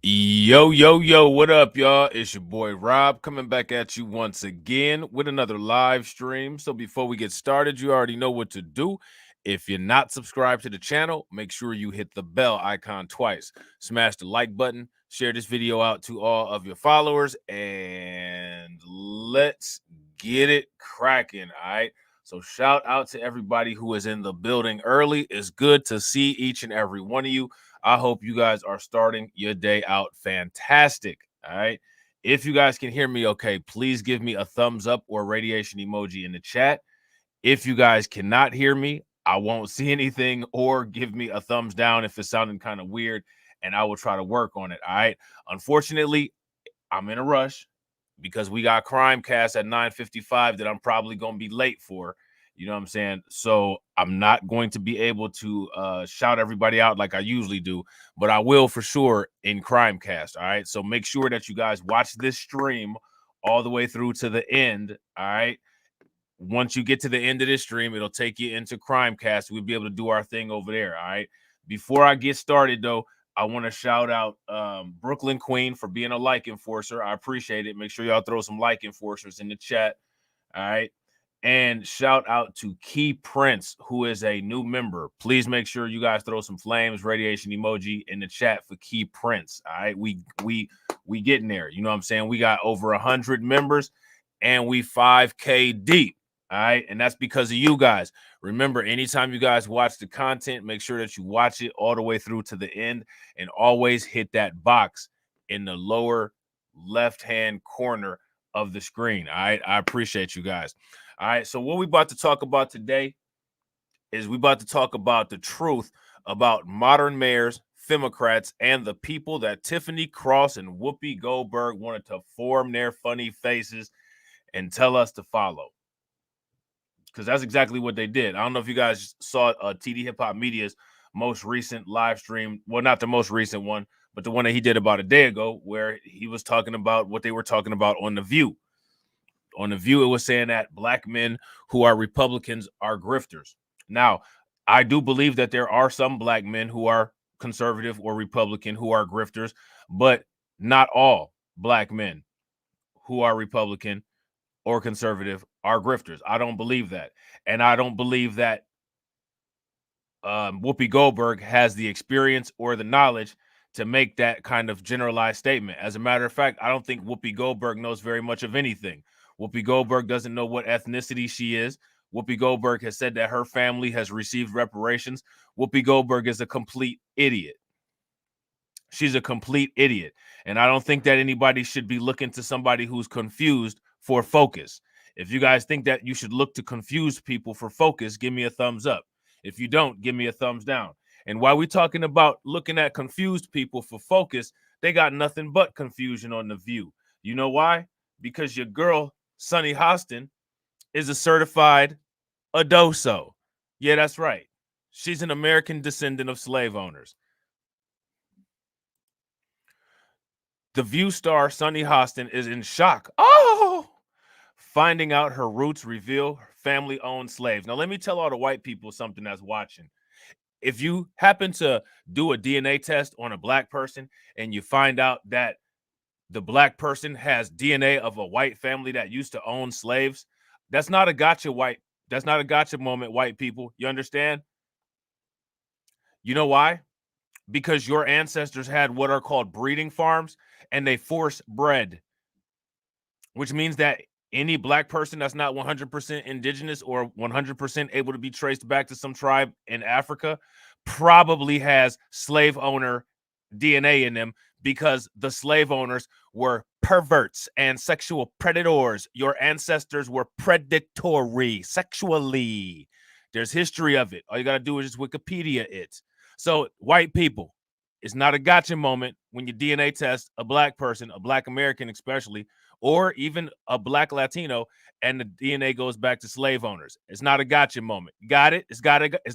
Yo, yo, yo, what up, y'all? It's your boy Rob coming back at you once again with another live stream. So before we get started, you already know what to do. If you're not subscribed to the channel, make sure you hit the bell icon twice. Smash the like button, share this video out to all of your followers, and let's get it cracking, all right? So shout out to everybody who is in the building early. It's good to see each and every one of you. I hope you guys are starting your day out fantastic. All right. If you guys can hear me okay, please give me a thumbs up or radiation emoji in the chat. If you guys cannot hear me, I won't see anything, or give me a thumbs down if it's sounding kind of weird, and I will try to work on it. All right. Unfortunately, I'm in a rush because we got Crimecast at 9:55 that I'm probably going to be late for. You know what I'm saying? So I'm not going to be able to shout everybody out like I usually do, but I will for sure in Crimecast. All right. So make sure that you guys watch this stream all the way through to the end. All right. Once you get to the end of this stream, it'll take you into Crimecast. We'll be able to do our thing over there. All right. Before I get started, though, I want to shout out Brooklyn Queen for being a like enforcer. I appreciate it. Make sure y'all throw some like enforcers in the chat. All right. And shout out to Key Prince, who is a new member. Please make sure you guys throw some flames, radiation emoji in the chat for Key Prince. All right. We getting there. You know what I'm saying? We got over 100 members and we 5K deep. All right. And that's because of you guys. Remember, anytime you guys watch the content, make sure that you watch it all the way through to the end, and always hit that box in the lower left-hand corner of the screen. All right. I appreciate you guys. All right. So what we about to talk about today is we about to talk about the truth about modern mayors, FEMICRATS, and the people that Tiffany Cross and Whoopi Goldberg wanted to form their funny faces and tell us to follow. Because that's exactly what they did. I don't know if you guys saw TD Hip Hop Media's most recent live stream. Well, not the most recent one, but the one that he did about a day ago, where he was talking about what they were talking about on The View. On The View, it was saying that black men who are Republicans are grifters. Now, I do believe that there are some black men who are conservative or Republican who are grifters, but not all black men who are Republican or conservative are grifters. I don't believe that. And I don't believe that Whoopi Goldberg has the experience or the knowledge to make that kind of generalized statement. As a matter of fact, I don't think Whoopi Goldberg knows very much of anything. Whoopi Goldberg doesn't know what ethnicity she is. Whoopi Goldberg has said that her family has received reparations. Whoopi Goldberg is a complete idiot. She's a complete idiot. And I don't think that anybody should be looking to somebody who's confused for focus. If you guys think that you should look to confused people for focus, give me a thumbs up. If you don't, give me a thumbs down. And while we're talking about looking at confused people for focus, they got nothing but confusion on The View. You know why? Because your girl, Sunny Hostin, is a certified adoso. Yeah, that's right. She's an American descendant of slave owners. The View star Sunny Hostin is in shock. Oh, finding out her roots reveal family-owned slaves. Now, let me tell all the white people something that's watching. If you happen to do a DNA test on a black person and you find out that the black person has DNA of a white family that used to own slaves, that's not a gotcha That's not a gotcha moment, white people. You understand? You know why? Because your ancestors had what are called breeding farms and they force bred, which means that any black person that's not 100% indigenous or 100% able to be traced back to some tribe in Africa probably has slave owner DNA in them, because the slave owners were perverts and sexual predators. Your ancestors were predatory sexually. There's history of it. All you got to do is just Wikipedia it. So, white people, it's not a gotcha moment when you DNA test a black person, a black American especially, or even a black Latino, and the DNA goes back to slave owners. It's not a gotcha moment. Got it? It's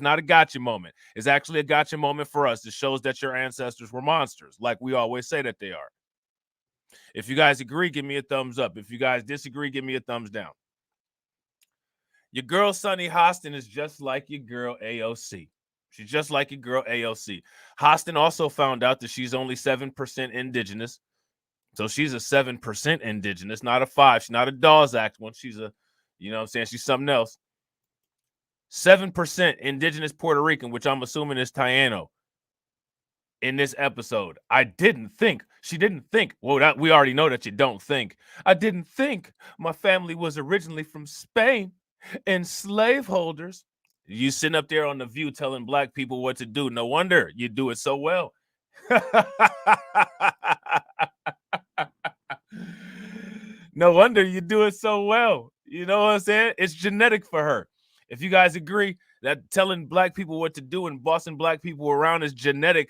not a gotcha moment. It's actually a gotcha moment for us. It shows that your ancestors were monsters, like we always say that they are. If you guys agree, give me a thumbs up. If you guys disagree, give me a thumbs down. Your girl Sunny Hostin is just like your girl AOC. She's just like your girl AOC. Hostin also found out that she's only 7% indigenous. So she's a 7% indigenous, not a 5. She's not a Dawes Act one. She's a, you know what I'm saying? She's something else. 7% indigenous Puerto Rican, which I'm assuming is Taino. In this episode, I didn't think. She didn't think. Well, we already know that you don't think. I didn't think my family was originally from Spain and slaveholders. You sitting up there on The View telling black people what to do. No wonder you do it so well. No wonder you do it so well. You know what I'm saying? It's genetic for her. If you guys agree that telling black people what to do and bossing black people around is genetic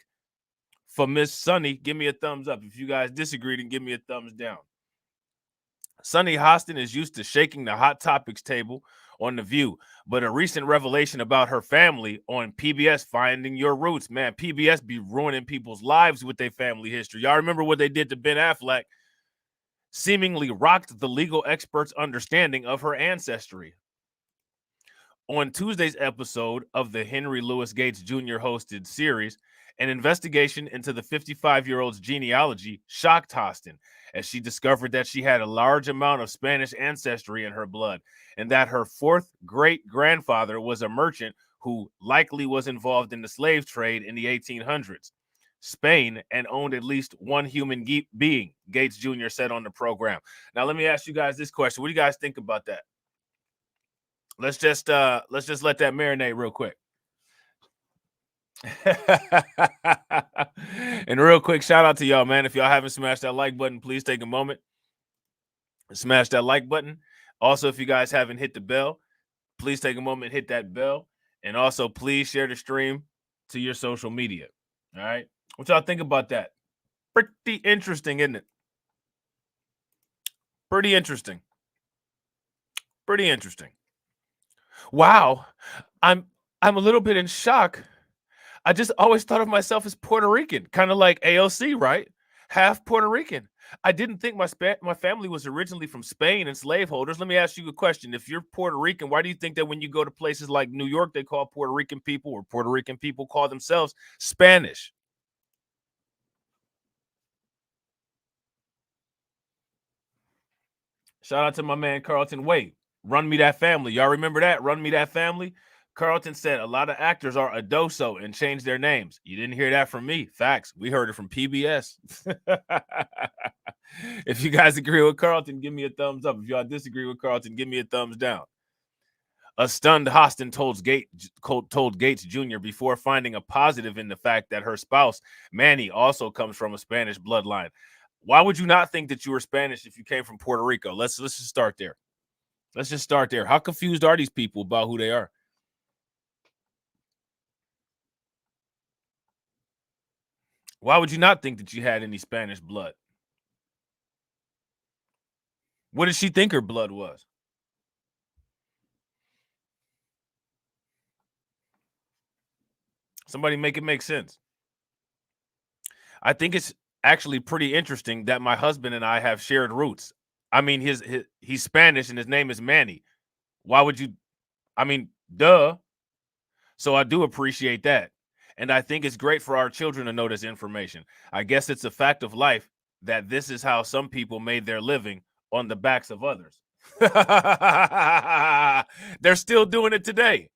for Miss Sunny, give me a thumbs up. If you guys disagree, then give me a thumbs down. Sunny Hostin is used to shaking the hot topics table on The View, but a recent revelation about her family on PBS, Finding Your Roots, man, PBS be ruining people's lives with their family history. Y'all remember what they did to Ben Affleck? Seemingly rocked the legal experts' understanding of her ancestry. On Tuesday's episode of the Henry Louis Gates Jr. hosted series, an investigation into the 55-year-old's genealogy shocked Hostin as she discovered that she had a large amount of Spanish ancestry in her blood and that her fourth great-grandfather was a merchant who likely was involved in the slave trade in the 1800s. Spain and owned at least one human being, Gates Jr. said on the program. Now, let me ask you guys this question. What do you guys think about that? Let's just let that marinate real quick. And real quick, shout out to y'all, man. If y'all haven't smashed that like button, please take a moment and smash that like button. Also, if you guys haven't hit the bell, please take a moment and hit that bell. And also, please share the stream to your social media. All right. What y'all think about that? Pretty interesting, isn't it? Pretty interesting. Pretty interesting. Wow. I'm a little bit in shock. I just always thought of myself as Puerto Rican, kind of like AOC, right? Half Puerto Rican. I didn't think my family was originally from Spain and slaveholders. Let me ask you a question. If you're Puerto Rican, why do you think that when you go to places like New York, they call Puerto Rican people, or Puerto Rican people call themselves Spanish? Shout out to my man Carlton Wade. Run Me That Family. Y'all remember that? Run Me That Family? Carlton said a lot of actors are Adoso and changed their names. You didn't hear that from me. Facts. We heard it from PBS. If you guys agree with Carlton, give me a thumbs up. If y'all disagree with Carlton, give me a thumbs down. A stunned Hostin told Gates Jr. before finding a positive in the fact that her spouse, Manny, also comes from a Spanish bloodline. Why would you not think that you were Spanish if you came from Puerto Rico? Let's just start there. Let's just start there. How confused are these people about who they are? Why would you not think that you had any Spanish blood? What did she think her blood was? Somebody make it make sense. I think it's actually pretty interesting that my husband and I have shared roots. I mean, he's Spanish and his name is Manny. Why would you? I mean, duh. So I do appreciate that. And I think it's great for our children to know this information. I guess it's a fact of life that this is how some people made their living on the backs of others. They're still doing it today.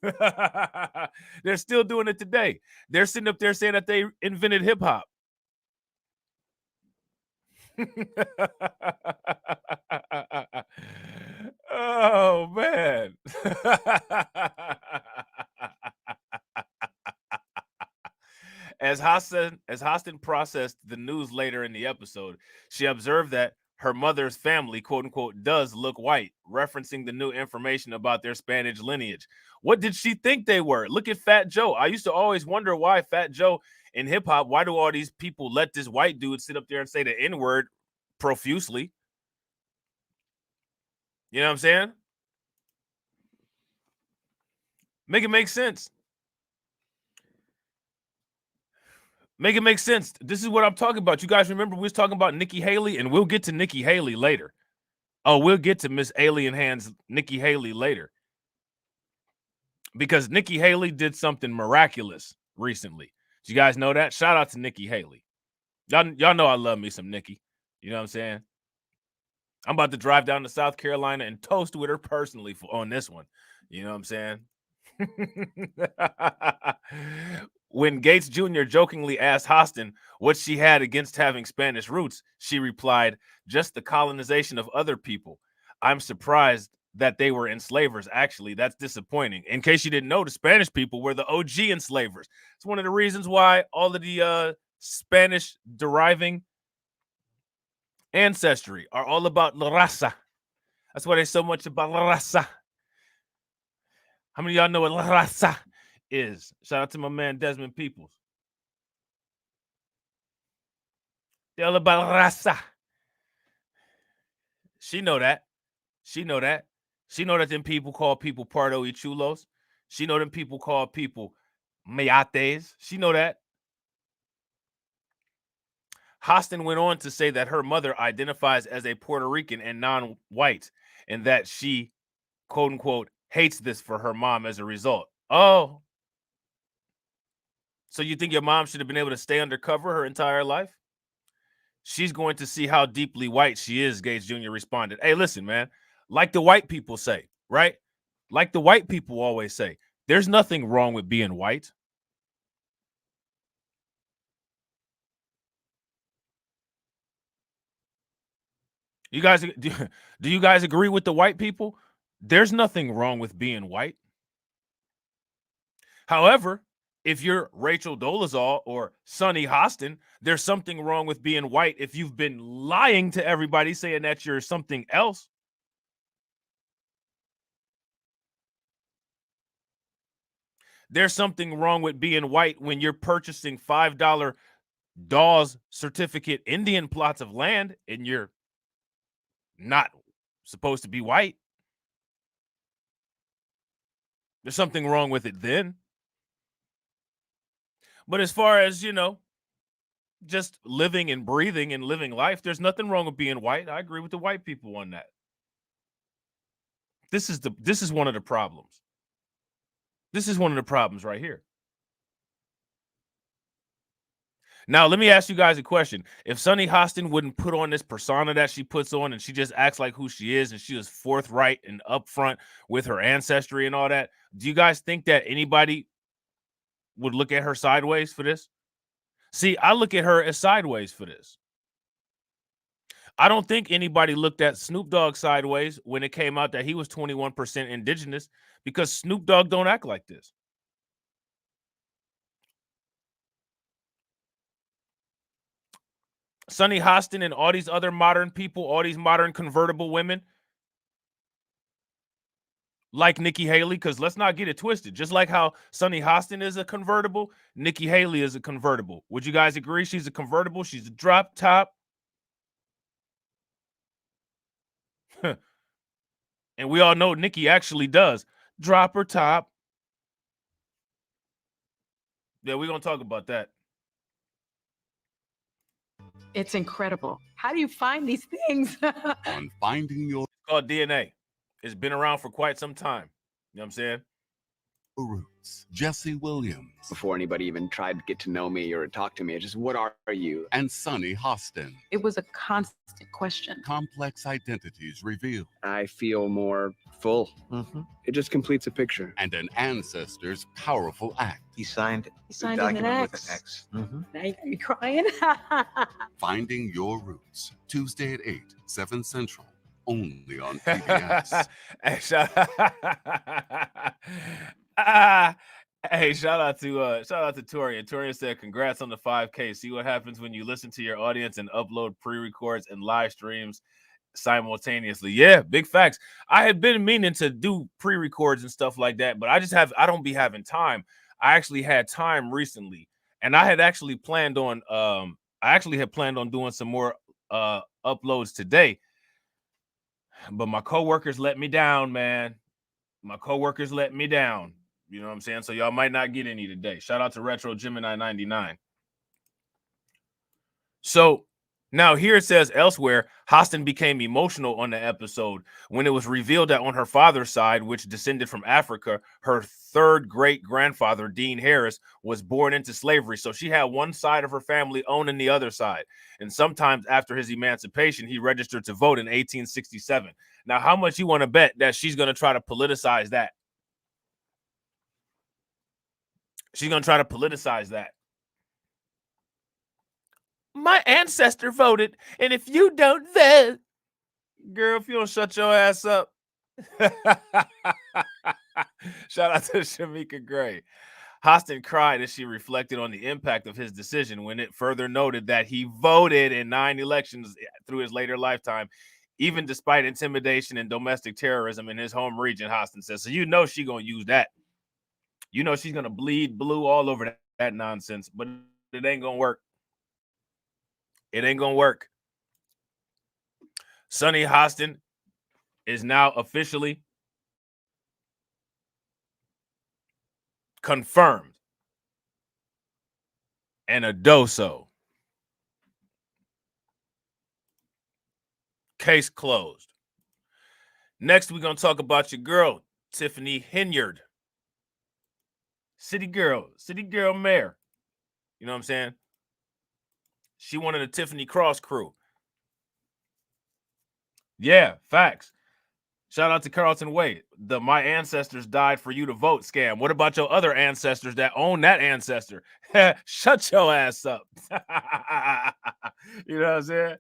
They're still doing it today. They're sitting up there saying that they invented hip hop. Oh man. As Hostin processed the news later in the episode, she observed that her mother's family, quote unquote, does look white, referencing the new information about their Spanish lineage. What did she think they were? Look at Fat Joe. I used to always wonder why Fat Joe in hip hop, why do all these people let this white dude sit up there and say the N-word profusely? You know what I'm saying? Make it make sense. Make it make sense. This is what I'm talking about. You guys remember we was talking about Nikki Haley, and we'll get to Nikki Haley later. Oh, we'll get to Miss Alien Hands Nikki Haley later. because Nikki Haley did something miraculous recently. Did you guys know that? Shout out to Nikki Haley. Y'all know I love me some Nikki. You know what I'm saying? I'm about to drive down to South Carolina and toast with her personally on this one. You know what I'm saying? When Gates Jr. jokingly asked Hostin what she had against having Spanish roots, she replied, just the colonization of other people. I'm surprised that they were enslavers. Actually, that's disappointing. In case you didn't know, the Spanish people were the OG enslavers. It's one of the reasons why all of the Spanish deriving ancestry are all about la raza. That's why there's so much about la raza. How many of y'all know what la raza is? Shout out to my man Desmond Peoples. They're all about la raza. She know that. She know that. She know that them people call people Pardo y Chulos. She know them people call people Mayates. She know that. Hostin went on to say that her mother identifies as a Puerto Rican and non-white, and that she, quote unquote, hates this for her mom as a result. Oh. So you think your mom should have been able to stay undercover her entire life? She's going to see how deeply white she is, Gates Jr. responded. Hey, listen, man, like the white people say, right? Like the white people always say, there's nothing wrong with being white. You guys, do you guys agree with the white people? There's nothing wrong with being white. However, if you're Rachel Dolezal or Sonny Hostin, there's something wrong with being white if you've been lying to everybody saying that you're something else. There's something wrong with being white when you're purchasing $5 Dawes certificate Indian plots of land and you're not supposed to be white. There's something wrong with it then. But as far as, you know, just living and breathing and living life, there's nothing wrong with being white. I agree with the white people on that. This is one of the problems. This is one of the problems right here. Now, let me ask you guys a question. If Sonny Hostin wouldn't put on this persona that she puts on and she just acts like who she is and she was forthright and upfront with her ancestry and all that, do you guys think that anybody would look at her sideways for this? See, I look at her as sideways for this. I don't think anybody looked at Snoop Dogg sideways when it came out that he was 21% indigenous, because Snoop Dogg don't act like this. Sonny Hostin and all these other modern people, all these modern convertible women, like Nikki Haley, because let's not get it twisted. Just like how Sonny Hostin is a convertible, Nikki Haley is a convertible. Would you guys agree she's a convertible? She's a drop top. And we all know Nikki actually does drop her top. Yeah, we're going to talk about that. It's incredible. How do you find these things? On finding your It's called DNA. It's been around for quite some time. You know what I'm saying? roots, Jesse Williams Before anybody even tried to get to know me or talk to me, it's just, what are you? and Sonny Hostin. It was a constant question. Complex identities revealed I feel more full. It just completes a picture. and an ancestor's powerful act. He signed He signed the an document X. with an X. Now you got me crying. Finding Your Roots, Tuesday at 8, 7 Central, only on PBS. Hey, hey, shout out to Torian. Torian said, "Congrats on the 5K. See what happens when you listen to your audience and upload pre-records and live streams simultaneously." Yeah, big facts. I had been meaning to do pre-records and stuff like that, but I don't be having time. I actually had time recently, and I had actually planned on doing some more uploads today. But my coworkers let me down, man. My coworkers let me down. You know what I'm saying? So y'all might not get any today. Shout out to Retro Gemini 99. So Now, here it says elsewhere, Hostin became emotional on the episode when it was revealed that on her father's side, which descended from Africa, her third great-grandfather, Dean Harris, was born into slavery. So she had one side of her family owning the other side. And sometimes after his emancipation, he registered to vote in 1867. Now, how much you want to bet that she's going to try to politicize that? She's going to try to politicize that. My ancestor voted, and if you don't vote, girl, if you don't shut your ass up. Shout out to Shamika Gray. Hostin cried as she reflected on the impact of his decision when it further noted that he voted in 9 elections through his later lifetime, even despite intimidation and domestic terrorism in his home region, Hostin says. So you know she's going to use that. You know she's going to bleed blue all over that nonsense, but it ain't going to work. It ain't going to work. Sonny Hostin is now officially confirmed and a doso. Case closed. Next, we're going to talk about your girl, Tiffany Henyard. City girl mayor. You know what I'm saying? She wanted a Tiffany Cross crew. Yeah, facts. Shout out to Carlton Wade. The "my ancestors died for you to vote" scam. What about your other ancestors that own that ancestor? Shut your ass up. You know what I'm saying?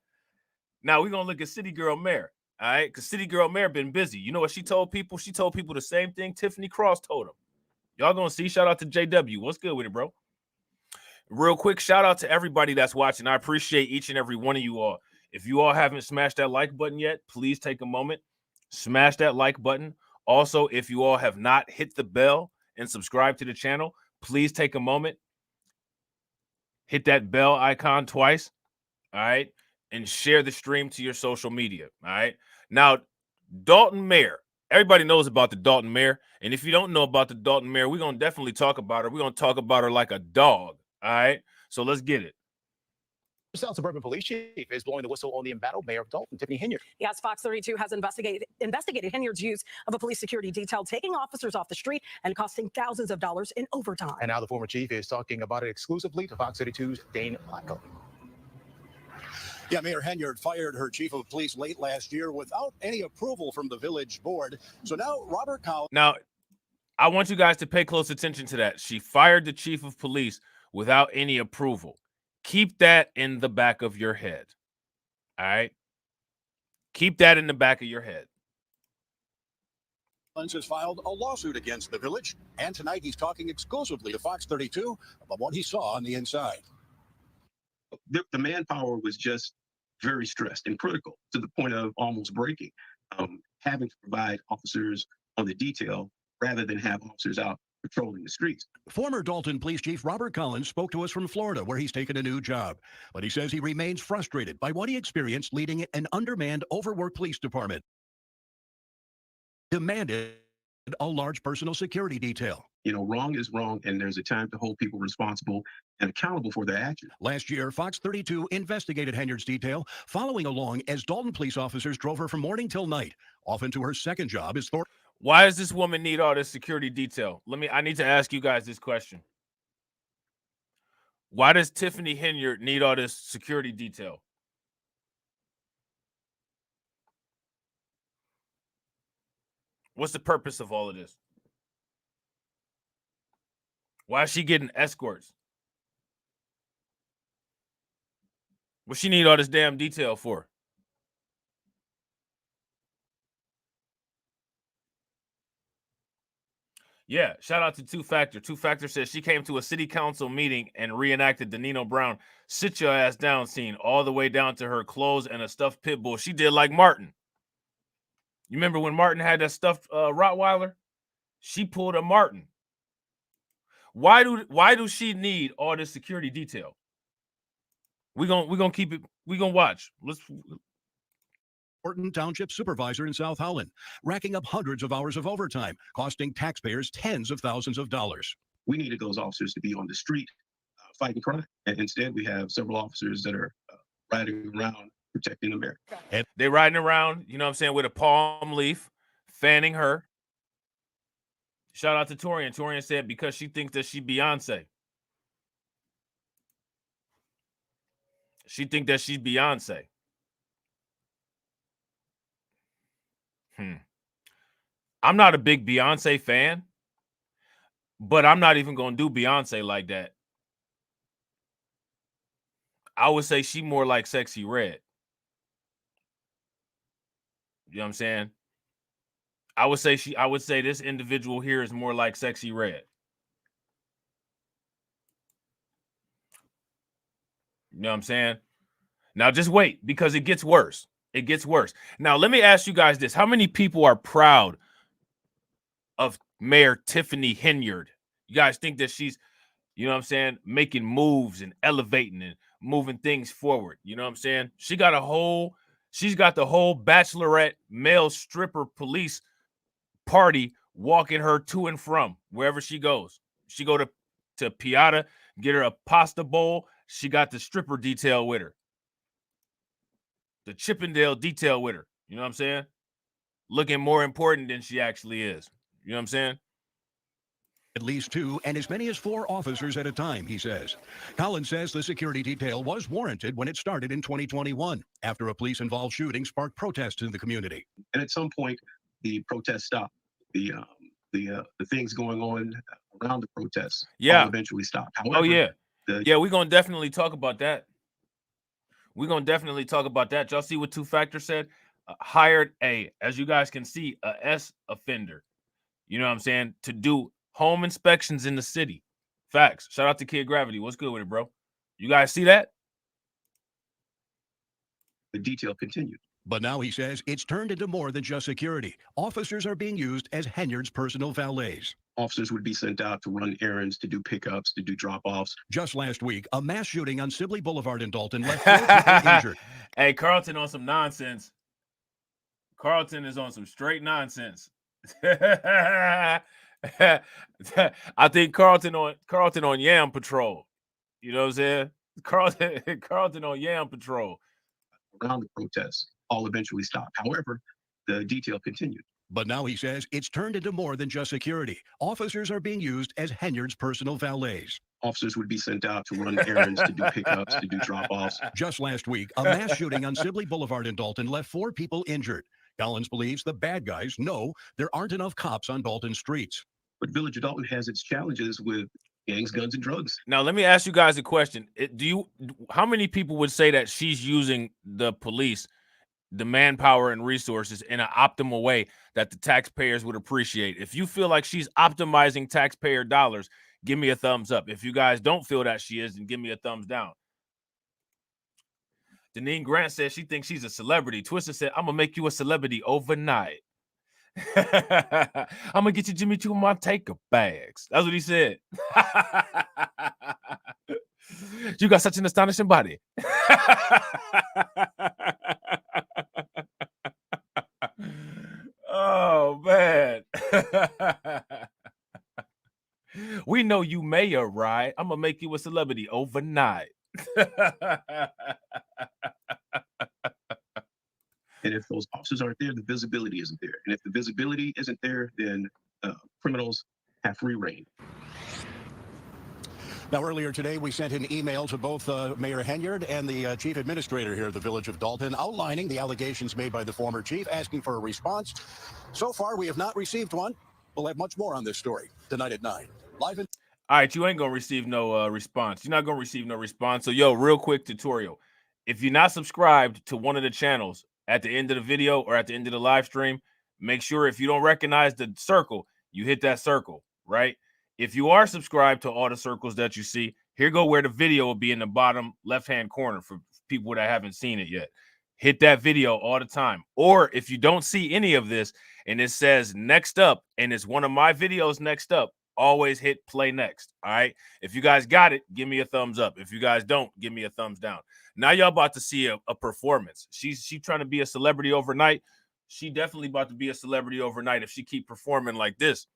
Now we're gonna look at City Girl Mayor. All right, because City Girl Mayor been busy. You know what she told people? She told people the same thing Tiffany Cross told them. Y'all gonna see. Shout out to JW. What's good with it, bro? Real quick, shout out to everybody that's watching. I appreciate each and every one of you all. If you all haven't smashed that like button yet, please take a moment, smash that like button. Also, if you all have not hit the bell and subscribe to the channel, please take a moment, hit that bell icon twice, all right, and share the stream to your social media, all right? Now, Dalton Mayor, everybody knows about the Dalton Mayor, and if you don't know about the Dalton Mayor, we're going to definitely talk about her. We're going to talk about her like a dog, all right? So let's get it. South Suburban Police Chief is blowing the whistle on the embattled mayor of Dalton, Tiffany Henyard. Yes, Fox 32 has investigated Henyard's use of a police security detail, taking officers off the street and costing thousands of dollars in overtime. And now the former chief is talking about it exclusively to Fox 32's Dane Blacko. Yeah, Mayor Henyard fired her chief of police late last year without any approval from the village board. So now Robert Collins. Now, I want you guys to pay close attention to that. She fired the chief of police without any approval. Keep that in the back of your head. All right? Keep that in the back of your head. Has filed a lawsuit against the village, and tonight he's talking exclusively to Fox 32 about what he saw on the inside. The manpower was just very stressed and critical to the point of almost breaking, having to provide officers on the detail rather than have officers out patrolling the streets. Former Dalton Police Chief Robert Collins spoke to us from Florida, where he's taken a new job. But he says he remains frustrated by what he experienced leading an undermanned, overworked police department. Demanded a large personal security detail. You know, wrong is wrong, and there's a time to hold people responsible and accountable for their actions. Last year, Fox 32 investigated Henyard's detail, following along as Dalton police officers drove her from morning till night, off into her second job as Thornton. Why does this woman need all this security detail? I need to ask you guys this question. Why does Tiffany Henyard need all this security detail? What's the purpose of all of this? Why is she getting escorts? What she need all this damn detail for? Yeah, shout out to Two Factor. Two Factor says she came to a city council meeting and reenacted the Nino Brown sit your ass down scene all the way down to her clothes and a stuffed pit bull. She did like Martin. You remember when Martin had that stuffed Rottweiler? She pulled a Martin. Why do she need all this security detail? We're gonna keep it. We're gonna watch. Thornton Township supervisor in South Howland, racking up hundreds of hours of overtime, costing taxpayers tens of thousands of dollars. We needed those officers to be on the street fighting crime. And instead, we have several officers that are riding around protecting America. They riding around, you know what I'm saying, with a palm leaf, fanning her. Shout out to Torian. Torian said because she thinks that she Beyonce. She think that she's Beyonce. I'm not a big Beyonce fan, but I'm not even going to do Beyonce like that. I would say she more like Sexy Red. You know what I'm saying? I would say this individual here is more like Sexy Red. You know what I'm saying? Now just wait, because it gets worse. It gets worse. Now let me ask you guys this. How many people are proud of Mayor Tiffany Henyard? You guys think that she's, you know what I'm saying, making moves and elevating and moving things forward? You know what I'm saying? She's got the whole bachelorette male stripper police party walking her to and from wherever she goes. She go to Piata, get her a pasta bowl. She got the stripper detail with her. The Chippendale detail with her. You know what I'm saying? Looking more important than she actually is. You know what I'm saying? At least 2 and as many as 4 officers at a time, he says. Collins says the security detail was warranted when it started in 2021 after a police-involved shooting sparked protests in the community. And at some point, the protests stopped. The things going on around the protests all eventually stopped. However, we're going to definitely talk about that. We're going to definitely talk about that. Y'all see what Two Factor said? Hired as you guys can see, a S offender. You know what I'm saying? To do home inspections in the city. Facts. Shout out to Kid Gravity. What's good with it, bro? You guys see that? The detail continued. But now he says it's turned into more than just security. Officers are being used as Henyard's personal valets. Officers would be sent out to run errands, to do pickups, to do drop-offs. Just last week, a mass shooting on Sibley Boulevard in Dalton left 4 people injured. Hey, Carlton on some nonsense. Carlton is on some straight nonsense. I think Carlton on Yam Patrol. You know what I'm saying? Carlton on Yam Patrol. Around the protests all eventually stopped. However, the detail continued. But now he says it's turned into more than just security. Officers are being used as Henyard's personal valets. Officers would be sent out to run errands, to do pickups, to do drop-offs. Just last week, a mass shooting on Sibley Boulevard in Dalton left 4 people injured. Collins believes the bad guys know there aren't enough cops on Dalton streets. But Village of Dalton has its challenges with gangs, guns, and drugs. Now, let me ask you guys a question. How many people would say that she's using the police, the manpower and resources in an optimal way that the taxpayers would appreciate? If you feel like she's optimizing taxpayer dollars, give me a thumbs up. If you guys don't feel that she is, then give me a thumbs down. Deneen Grant says she thinks she's a celebrity. Twister said, I'm going to make you a celebrity overnight. I'm going to get you Jimmy Choo Manteca bags. That's what he said. You got such an astonishing body. Oh, man. We know you mayor, right? I'm going to make you a celebrity overnight. And if those officers aren't there, the visibility isn't there. And if the visibility isn't there, then criminals have free reign. Now, earlier today, we sent an email to both Mayor Henyard and the chief administrator here at the Village of Dalton, outlining the allegations made by the former chief, asking for a response. So far, we have not received one. We'll have much more on this story tonight at 9. Live in. All right, you ain't going to receive no response. You're not going to receive no response. So, yo, real quick tutorial. If you're not subscribed to one of the channels at the end of the video or at the end of the live stream, make sure if you don't recognize the circle, you hit that circle, right? If you are subscribed to all the circles that you see, here go where the video will be in the bottom left-hand corner for people that haven't seen it yet. Hit that video all the time. Or if you don't see any of this and it says next up and it's one of my videos next up, always hit play next. All right. If you guys got it, give me a thumbs up. If you guys don't, give me a thumbs down. Now y'all about to see a performance. She's trying to be a celebrity overnight. She definitely about to be a celebrity overnight if she keep performing like this.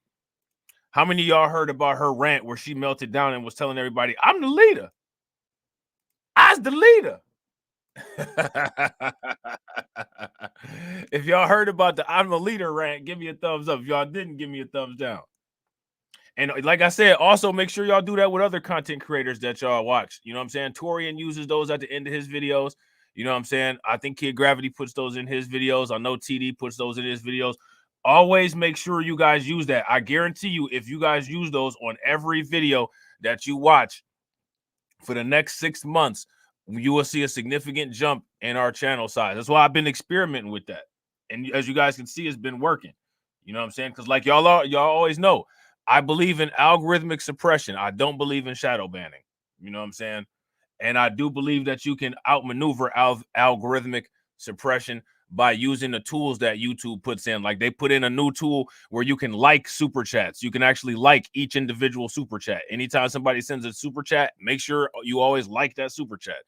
How many of y'all heard about her rant where she melted down and was telling everybody, I'm the leader. I's the leader. If y'all heard about the I'm a leader rant, give me a thumbs up. If y'all didn't, give me a thumbs down. And like I said, also make sure y'all do that with other content creators that y'all watch. You know what I'm saying? Torian uses those at the end of his videos. You know what I'm saying? I think Kid Gravity puts those in his videos. I know TD puts those in his videos. Always make sure you guys use that. I guarantee you, if you guys use those on every video that you watch for the next 6 months, you will see a significant jump in our channel size. That's why I've been experimenting with that. And as you guys can see, it's been working. You know what I'm saying? Because like y'all always know, I believe in algorithmic suppression. I don't believe in shadow banning. You know what I'm saying? And I do believe that you can outmaneuver algorithmic suppression by using the tools that YouTube puts in. Like they put in a new tool where you can like super chats. You can actually like each individual super chat. Anytime somebody sends a super chat, make sure you always like that super chat.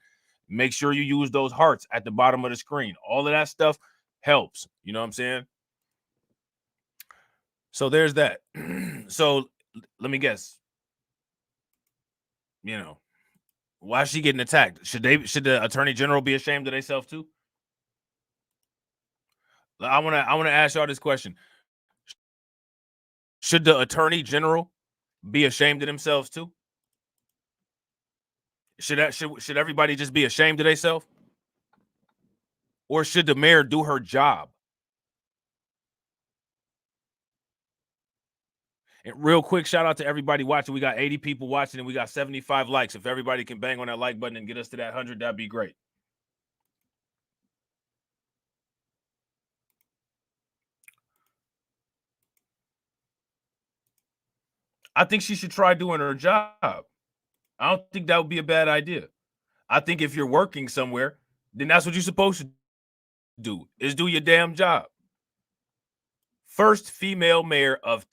Make sure you use those hearts at the bottom of the screen. All of that stuff helps. You know what I'm saying? So there's that. So let me guess. You know, why is she getting attacked? Should the Attorney General be ashamed of themselves too? I want to ask y'all this question. Should the Attorney General be ashamed of themselves too? Should everybody just be ashamed of themselves? Or should the mayor do her job? And real quick, shout out to everybody watching. We got 80 people watching and we got 75 likes. If everybody can bang on that like button and get us to that 100, that'd be great. I think she should try doing her job. I don't think that would be a bad idea. I think if you're working somewhere, then that's what you're supposed to do, is do your damn job. First female mayor of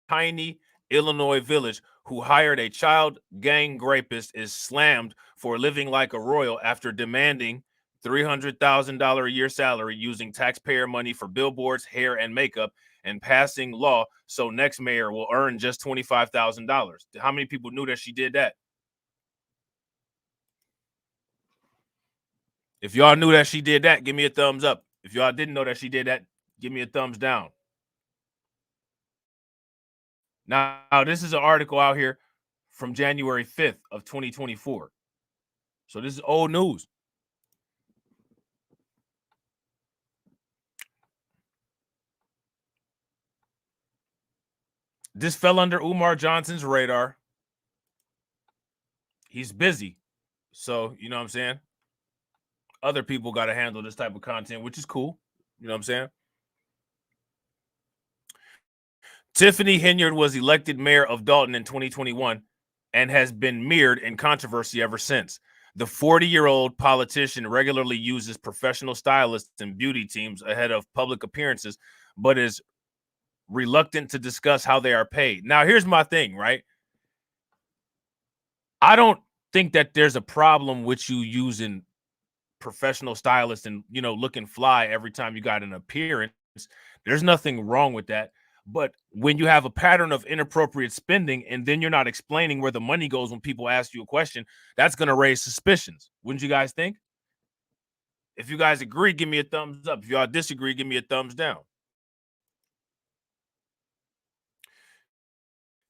tiny Illinois village who hired a child gang rapist is slammed for living like a royal after demanding $300,000 a year salary using taxpayer money for billboards, hair, and makeup, and passing law so next mayor will earn just $25,000. How many people knew that she did that? If y'all knew that she did that, give me a thumbs up. If y'all didn't know that she did that, give me a thumbs down. Now, this is an article out here from January 5th of 2024. So this is old news. This fell under Umar Johnson's radar. He's busy. So, you know what I'm saying? Other people got to handle this type of content, which is cool. You know what I'm saying? Tiffany Henyard was elected mayor of Dalton in 2021 and has been mirrored in controversy ever since. The 40-year-old politician regularly uses professional stylists and beauty teams ahead of public appearances, but is reluctant to discuss how they are paid. Now, here's my thing, right? I don't think that there's a problem with you using professional stylists and, you know, looking fly every time you got an appearance. There's nothing wrong with that. But when you have a pattern of inappropriate spending and then you're not explaining where the money goes when people ask you a question, that's going to raise suspicions. Wouldn't you guys think? If you guys agree, give me a thumbs up. If y'all disagree, give me a thumbs down.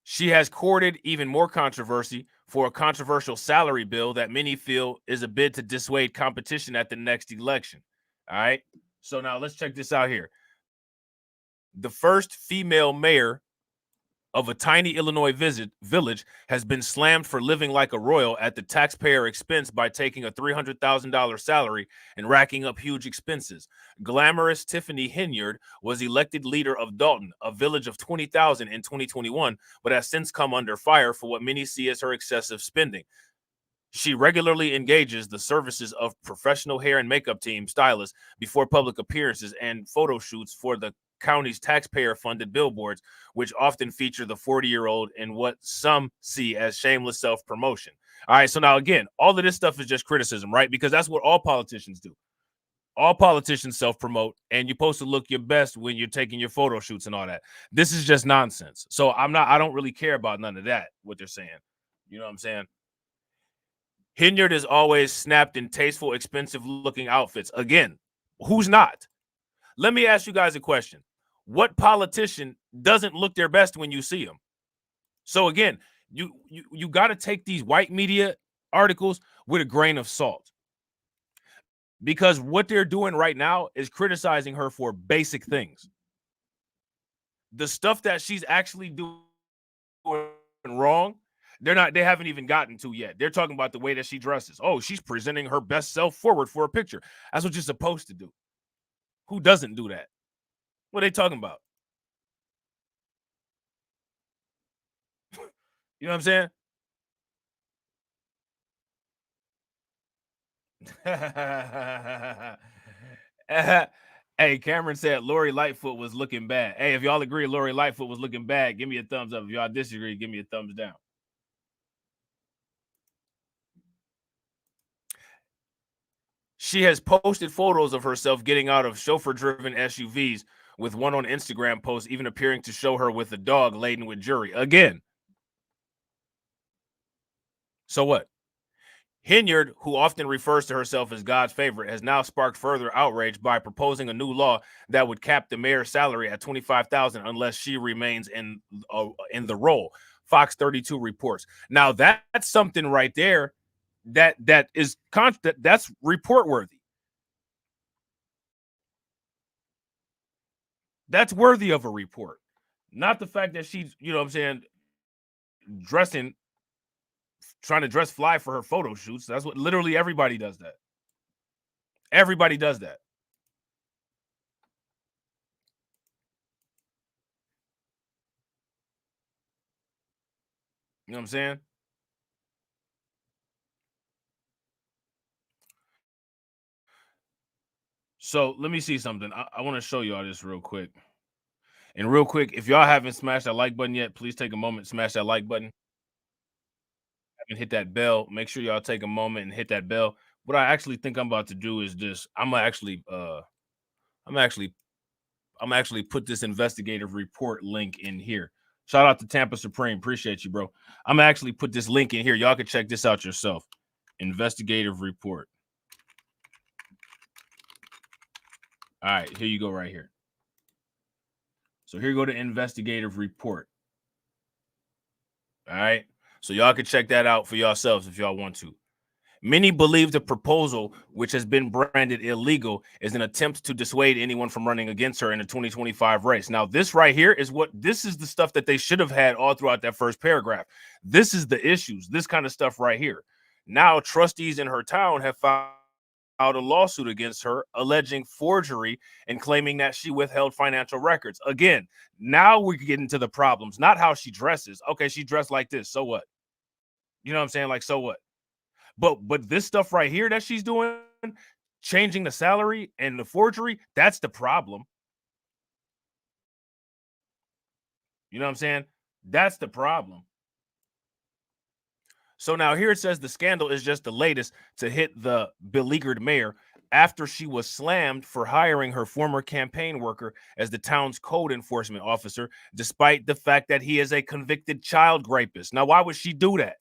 She has courted even more controversy for a controversial salary bill that many feel is a bid to dissuade competition at the next election. All right. So now let's check this out here. The first female mayor of a tiny Illinois village has been slammed for living like a royal at the taxpayer expense by taking a $300,000 salary and racking up huge expenses. Glamorous Tiffany Henyard was elected leader of Dalton, a village of 20,000 in 2021, but has since come under fire for what many see as her excessive spending. She regularly engages the services of professional hair and makeup team stylists before public appearances and photo shoots for the county's taxpayer-funded billboards, which often feature the 40-year-old in what some see as shameless self-promotion. All right, so now again, all of this stuff is just criticism, right? Because that's what all politicians do. All politicians self-promote, and you're supposed to look your best when you're taking your photo shoots and all that. This is just nonsense. So I don't really care about none of that, what they're saying. You know what I'm saying? Hinyard is always snapped in tasteful, expensive-looking outfits. Again, who's not? Let me ask you guys a question. What politician doesn't look their best when you see them? So again, you got to take these white media articles with a grain of salt, because what they're doing right now is criticizing her for basic things. The stuff that she's actually doing wrong, they haven't even gotten to yet. They're talking about the way that she dresses. Oh, she's presenting her best self forward for a picture. That's what you're supposed to do. Who doesn't do that? What are they talking about? You know what I'm saying? Hey, Cameron said Lori Lightfoot was looking bad. Hey, if y'all agree Lori Lightfoot was looking bad, give me a thumbs up. If y'all disagree, give me a thumbs down. She has posted photos of herself getting out of chauffeur-driven SUVs, with one on Instagram post even appearing to show her with a dog laden with jewelry. Again. So what? Hinyard, who often refers to herself as God's favorite, has now sparked further outrage by proposing a new law that would cap the mayor's salary at $25,000 unless she remains in the role. Fox 32 reports. Now that's something right there that's report worthy. That's worthy of a report. Not the fact that she's, you know what I'm saying, trying to dress fly for her photo shoots. That's what literally everybody does that. Everybody does that. You know what I'm saying? So let me see something. I want to show y'all this real quick. And real quick, if y'all haven't smashed that like button yet, please take a moment, smash that like button. And hit that bell. Make sure y'all take a moment and hit that bell. What I actually think I'm about to do is this. I'm actually put this investigative report link in here. Shout out to Tampa Supreme. Appreciate you, bro. I'm actually put this link in here. Y'all can check this out yourself. Investigative report. All right, here you go right here. So here you go to investigative report. All right. So y'all can check that out for yourselves if y'all want to. Many believe the proposal, which has been branded illegal, is an attempt to dissuade anyone from running against her in the 2025 race. Now, this right here is this is the stuff that they should have had all throughout that first paragraph. This is the issues, this kind of stuff right here. Now, trustees in her town have filed a lawsuit against her, alleging forgery and claiming that she withheld financial records. Again, now we get into the problems, not how she dresses. Okay, she dressed like this. So what? You know what I'm saying? Like, so what? But this stuff right here that she's doing, changing the salary and the forgery, that's the problem. You know what I'm saying? That's the problem. So now here it says the scandal is just the latest to hit the beleaguered mayor after she was slammed for hiring her former campaign worker as the town's code enforcement officer, despite the fact that he is a convicted child rapist. Now, why would she do that?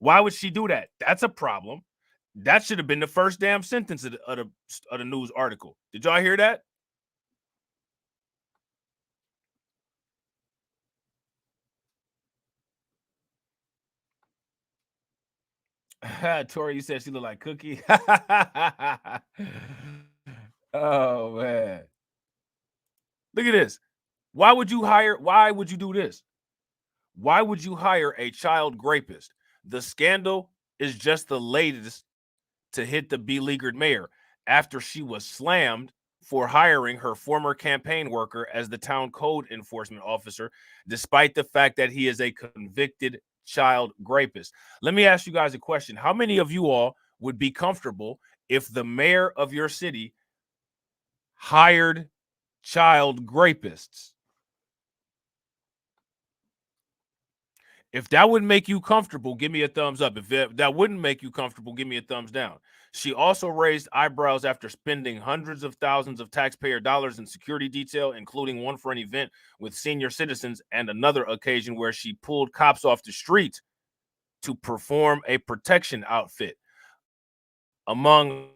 Why would she do that? That's a problem. That should have been the first damn sentence of the news article. Did y'all hear that? Tori, you said she looked like Cookie. Oh, man. Look at this. Why would you do this? Why would you hire a child rapist? The scandal is just the latest to hit the beleaguered mayor after she was slammed for hiring her former campaign worker as the town code enforcement officer, despite the fact that he is a convicted child rapist. Let me ask you guys a question. How many of you all would be comfortable if the mayor of your city hired child rapists? If that would make you comfortable, give me a thumbs up. If that wouldn't make you comfortable, give me a thumbs down. She also raised eyebrows after spending hundreds of thousands of taxpayer dollars in security detail, including one for an event with senior citizens and another occasion where she pulled cops off the street to perform a protection outfit. Among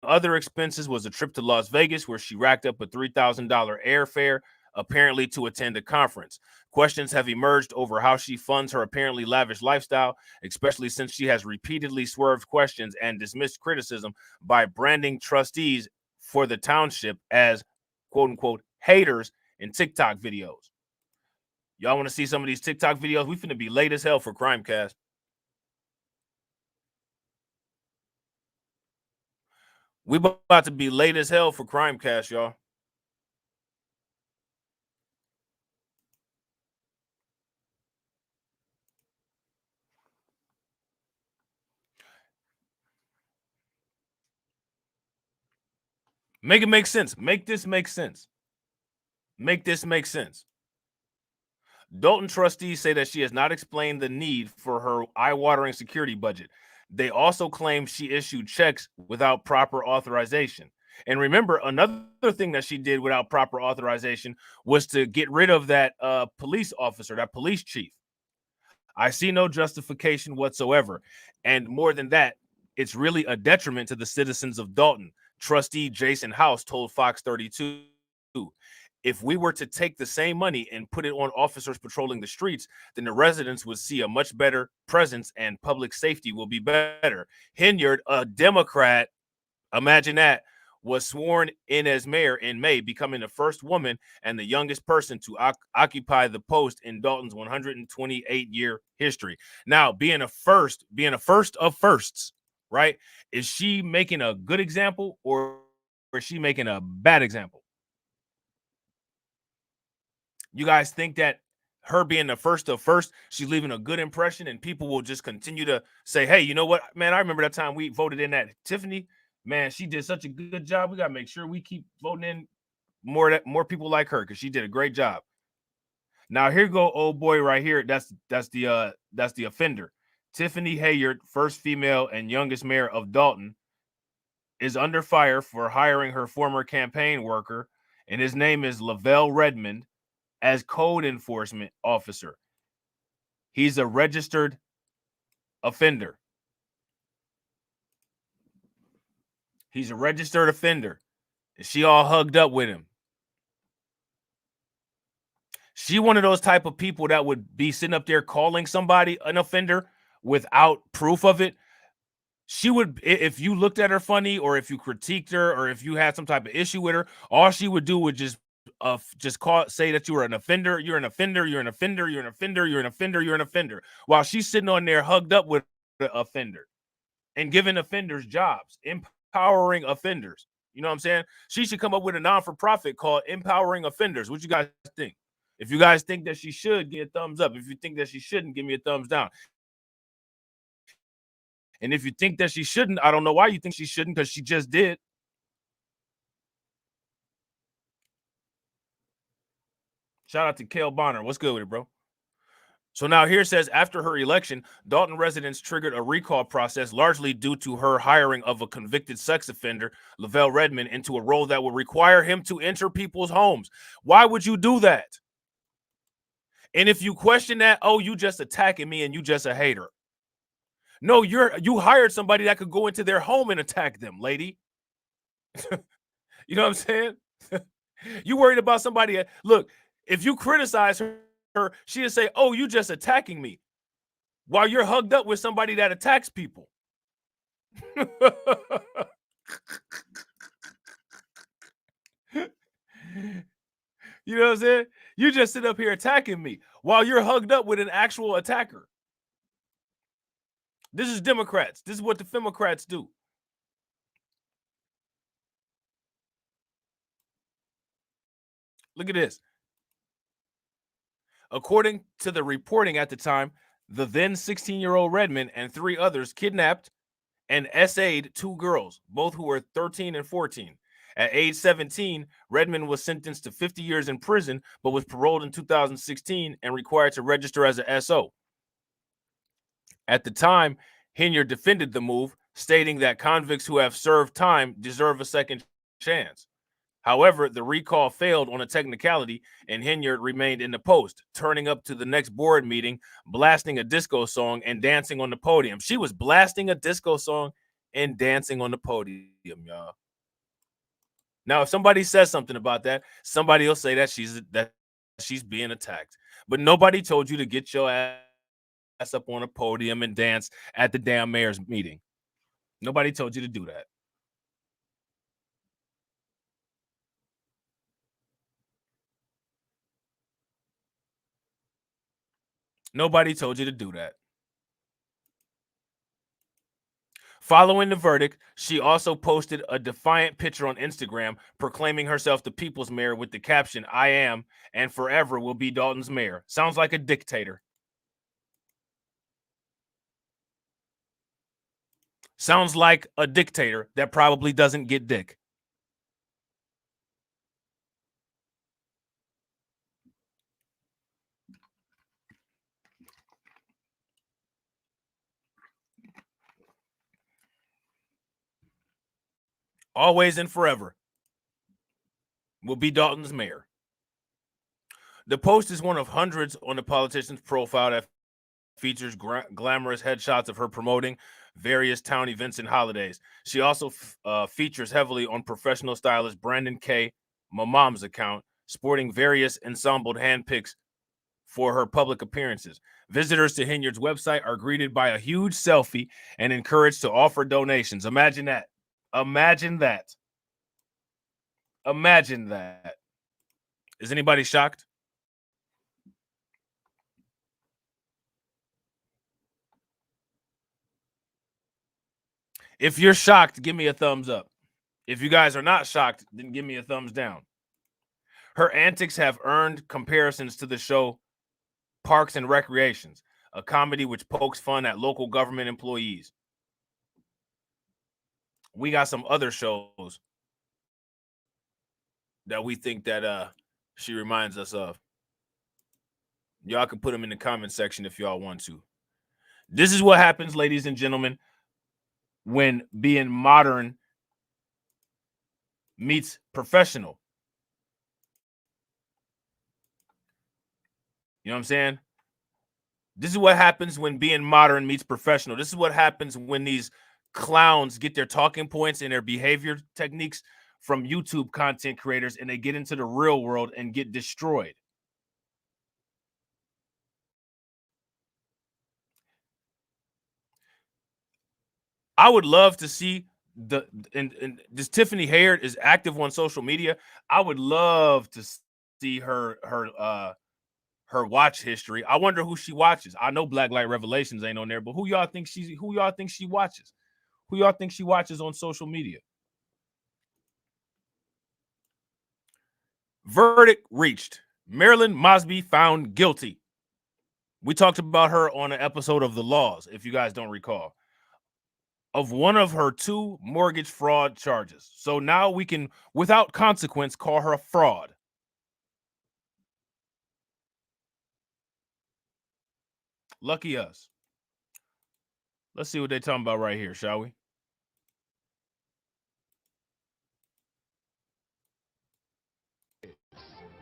other expenses was a trip to Las Vegas, where she racked up a $3,000 airfare, apparently to attend a conference. Questions have emerged over how she funds her apparently lavish lifestyle, especially since she has repeatedly swerved questions and dismissed criticism by branding trustees for the township as quote-unquote haters in TikTok videos. Y'all want to see some of these TikTok videos? We finna be late as hell for Crimecast. We about to be late as hell for Crimecast, y'all. Make it make sense. Make this make sense. Make this make sense. Dalton trustees say that she has not explained the need for her eye-watering security budget. They also claim she issued checks without proper authorization. And remember, another thing that she did without proper authorization was to get rid of that police officer, that police chief. I see no justification whatsoever. And more than that, it's really a detriment to the citizens of Dalton. Trustee Jason House told Fox 32, if we were to take the same money and put it on officers patrolling the streets, then the residents would see a much better presence and public safety will be better. Henyard, a Democrat, imagine that, was sworn in as mayor in May, becoming the first woman and the youngest person to occupy the post in Dalton's 128-year history. Now, being a first of firsts, right? Is she making a good example or is she making a bad example? You guys think that her being the first of first, she's leaving a good impression and people will just continue to say, hey, you know what, man, I remember that time we voted in that Tiffany. Man, she did such a good job. We got to make sure we keep voting in more people like her because she did a great job. Now, here go old boy right here. That's the offender. Tiffany Hayard, first female and youngest mayor of Dalton, is under fire for hiring her former campaign worker, and his name is Lavelle Redmond, as code enforcement officer. He's a registered offender. He's a registered offender. And she all hugged up with him. She one of those type of people that would be sitting up there calling somebody an offender without proof of it. She would, if you looked at her funny or if you critiqued her or if you had some type of issue with her, all she would do would just say that you were an offender, you're an offender, you're an offender, you're an offender, you're an offender, you're an offender, while she's sitting on there hugged up with the offender and giving offenders jobs, empowering offenders. You know what I'm saying? She should come up with a non-for-profit called Empowering Offenders. What you guys think? If you guys think that she should, give a thumbs up. If you think that she shouldn't, give me a thumbs down. And if you think that she shouldn't, I don't know why you think she shouldn't, because she just did. Shout out to Kale Bonner. What's good with it, bro? So now here it says, after her election, Dalton residents triggered a recall process largely due to her hiring of a convicted sex offender, Lavelle Redmond, into a role that would require him to enter people's homes. Why would you do that? And if you question that, oh, you just attacking me and you just a hater. No, you hired somebody that could go into their home and attack them, lady. You know what I'm saying? You worried about somebody. Look, if you criticize her, she'll say, oh, you just attacking me, while you're hugged up with somebody that attacks people. You know what I'm saying? You just sit up here attacking me while you're hugged up with an actual attacker. This is Democrats. This is what the FEMICRATS do. Look at this. According to the reporting at the time, the then 16-year-old Redmond and 3 others kidnapped and essayed 2 girls, both who were 13 and 14. At age 17, Redmond was sentenced to 50 years in prison, but was paroled in 2016 and required to register as an SO. At the time, Henyard defended the move, stating that convicts who have served time deserve a second chance. However, the recall failed on a technicality, and Henyard remained in the post, turning up to the next board meeting, blasting a disco song and dancing on the podium. She was blasting a disco song and dancing on the podium, y'all. Now, if somebody says something about that, somebody will say that she's being attacked. But nobody told you to get your ass up on a podium and dance at the damn mayor's meeting. Nobody told you to do that. Nobody told you to do that. Following the verdict, she also posted a defiant picture on Instagram proclaiming herself the people's mayor with the caption, "I am and forever will be Dalton's mayor." Sounds like a dictator. Sounds like a dictator that probably doesn't get dick. Always and forever will be Dalton's mayor. The post is one of hundreds on the politician's profile that features glamorous headshots of her promoting various town events and holidays. She also features heavily on professional stylist Brandon K. Mamam's account, sporting various ensembled handpicks for her public appearances. Visitors to Henyard's website are greeted by a huge selfie and encouraged to offer donations. Imagine that. Imagine that. Imagine that. Is anybody shocked? If you're shocked, give me a thumbs up. If you guys are not shocked, then give me a thumbs down. Her antics have earned comparisons to the show Parks and Recreations, a comedy which pokes fun at local government employees. We got some other shows that we think that she reminds us of. Y'all can put them in the comment section if y'all want to. This is what happens, ladies and gentlemen, when being modern meets professional. You know what I'm saying? This is what happens when being modern meets professional. This is what happens when these clowns get their talking points and their behavior techniques from YouTube content creators and they get into the real world and get destroyed. I would love to see and this Tiffany Hayard is active on social media. I would love to see her watch history. I wonder who she watches. I know Black Light Revelations ain't on there, but who y'all think she watches? Who y'all think she watches on social media? Verdict reached. Marilyn Mosby found guilty. We talked about her on an episode of The Laws, if you guys don't recall, of one of her 2 mortgage fraud charges. So now we can, without consequence, call her a fraud. Lucky us. Let's see what they're talking about right here, shall we?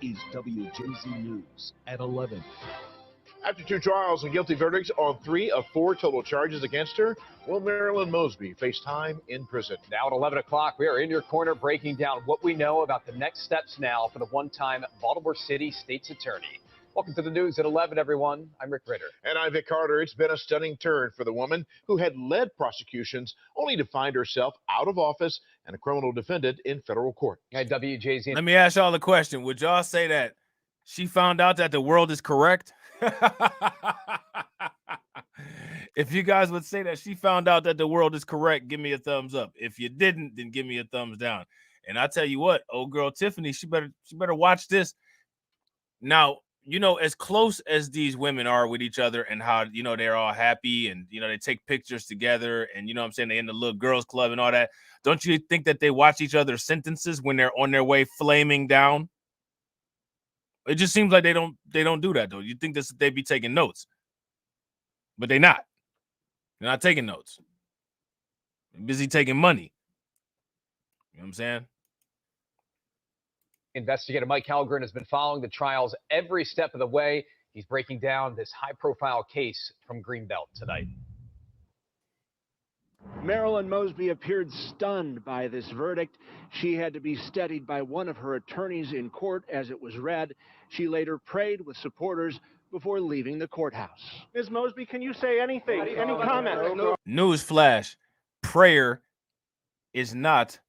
Is WJZ News at 11. After 2 trials and guilty verdicts on 3 of 4 total charges against her, will Marilyn Mosby face time in prison? Now at 11 o'clock, we are in your corner breaking down what we know about the next steps now for the one-time Baltimore City State's Attorney. Welcome to the news at 11, everyone. I'm Rick Ritter. And I'm Vic Carter. It's been a stunning turn for the woman who had led prosecutions only to find herself out of office and a criminal defendant in federal court. At WJZ. Let me ask y'all a question. Would y'all say that she found out that the world is correct? If you guys would say that she found out that the world is correct, give me a thumbs up. If you didn't, then give me a thumbs down. And I tell you what, old girl Tiffany, she better watch this. Now, you know, as close as these women are with each other and how, you know, they're all happy and, you know, they take pictures together and, you know what I'm saying, they in the little girls club and all that. Don't you think that they watch each other's sentences when they're on their way flaming down? It just seems like they don't do that, though. You think this they'd be taking notes, but they're not. They're not taking notes. They're busy taking money. You know what I'm saying? Investigator Mike Halgren has been following the trials every step of the way. He's breaking down this high-profile case from Greenbelt tonight. Marilyn Mosby appeared stunned by this verdict. She had to be steadied by one of her attorneys in court as it was read. She later prayed with supporters before leaving the courthouse. Ms. Mosby, can you say anything? Any comment? No. Newsflash, prayer is not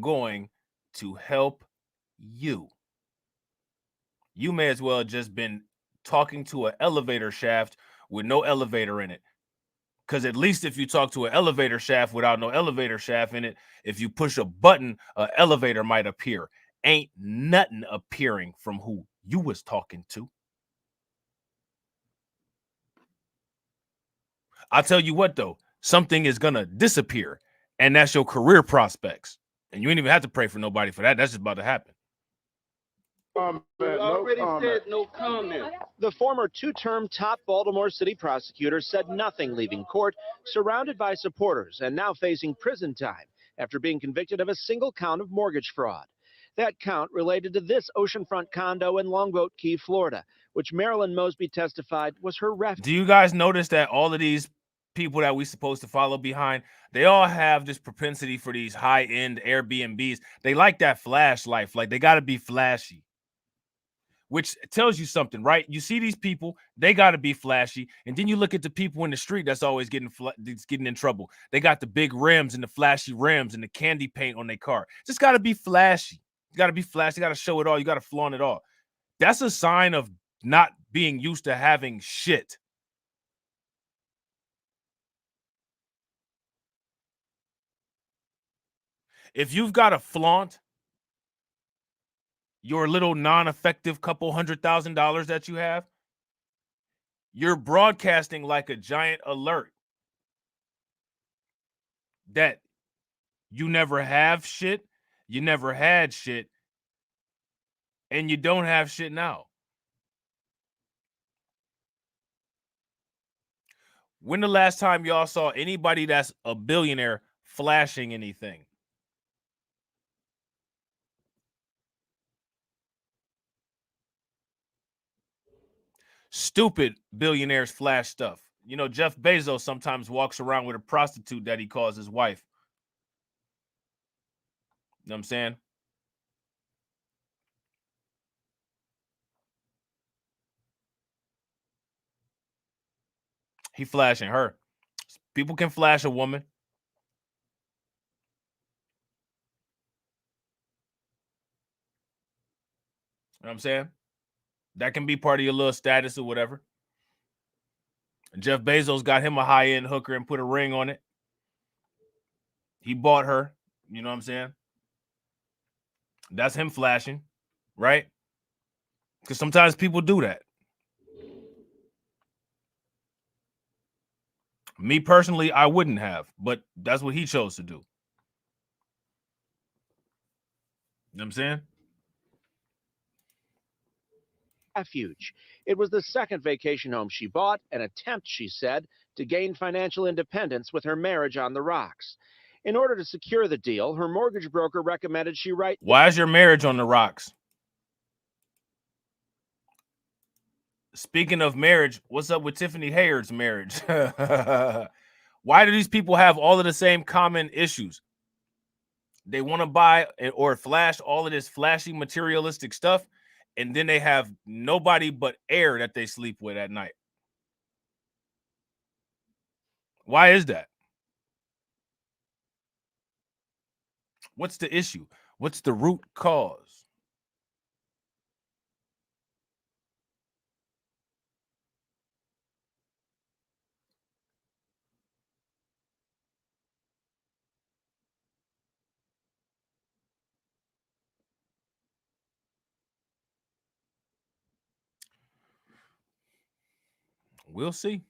going to help you. You may as well have just been talking to an elevator shaft with no elevator in it. Because at least if you talk to an elevator shaft without no elevator shaft in it, if you push a button, an elevator might appear. Ain't nothing appearing from who you was talking to. I'll tell you what, though, something is going to disappear, and that's your career prospects. And you ain't even have to pray for nobody for that. That's just about to happen. Said no comment. The former two-term top Baltimore City prosecutor said nothing leaving court, surrounded by supporters and now facing prison time after being convicted of a single count of mortgage fraud. That count related to this oceanfront condo in Longboat Key, Florida, which Marilyn Mosby testified was her refuge. Do you guys notice that all of these people that we supposed to follow behind, they all have this propensity for these high-end Airbnbs? They like that flash life. Like, they got to be flashy. Which tells you something, right? You see these people, they got to be flashy. And then you look at the people in the street that's always getting in trouble. They got the big rims and the flashy rims and the candy paint on their car. Just got to be flashy. You got to be flashy. You got to show it all. You got to flaunt it all. That's a sign of not being used to having shit. If you've got to flaunt your little non-effective couple $100,000 that you have, you're broadcasting like a giant alert that you never have shit, you never had shit, and you don't have shit now. When the last time y'all saw anybody that's a billionaire flashing anything? Stupid billionaires flash stuff. You know, Jeff Bezos sometimes walks around with a prostitute that he calls his wife. You know what I'm saying? He flashing her. People can flash a woman. You know what I'm saying? That can be part of your little status or whatever. Jeff Bezos got him a high-end hooker and put a ring on it. He bought her. You know what I'm saying? That's him flashing, right? Because sometimes people do that. Me personally, I wouldn't have, but that's what he chose to do. You know what I'm saying? Refuge. It was the second vacation home she bought, an attempt, she said, to gain financial independence with her marriage on the rocks. In order to secure the deal, her mortgage broker recommended she write... Why is your marriage on the rocks? Speaking of marriage, what's up with Tiffany Hayard's marriage? Why do these people have all of the same common issues? They want to buy or flash all of this flashy materialistic stuff, and then they have nobody but air that they sleep with at night. Why is that? What's the issue? What's the root cause? We'll see.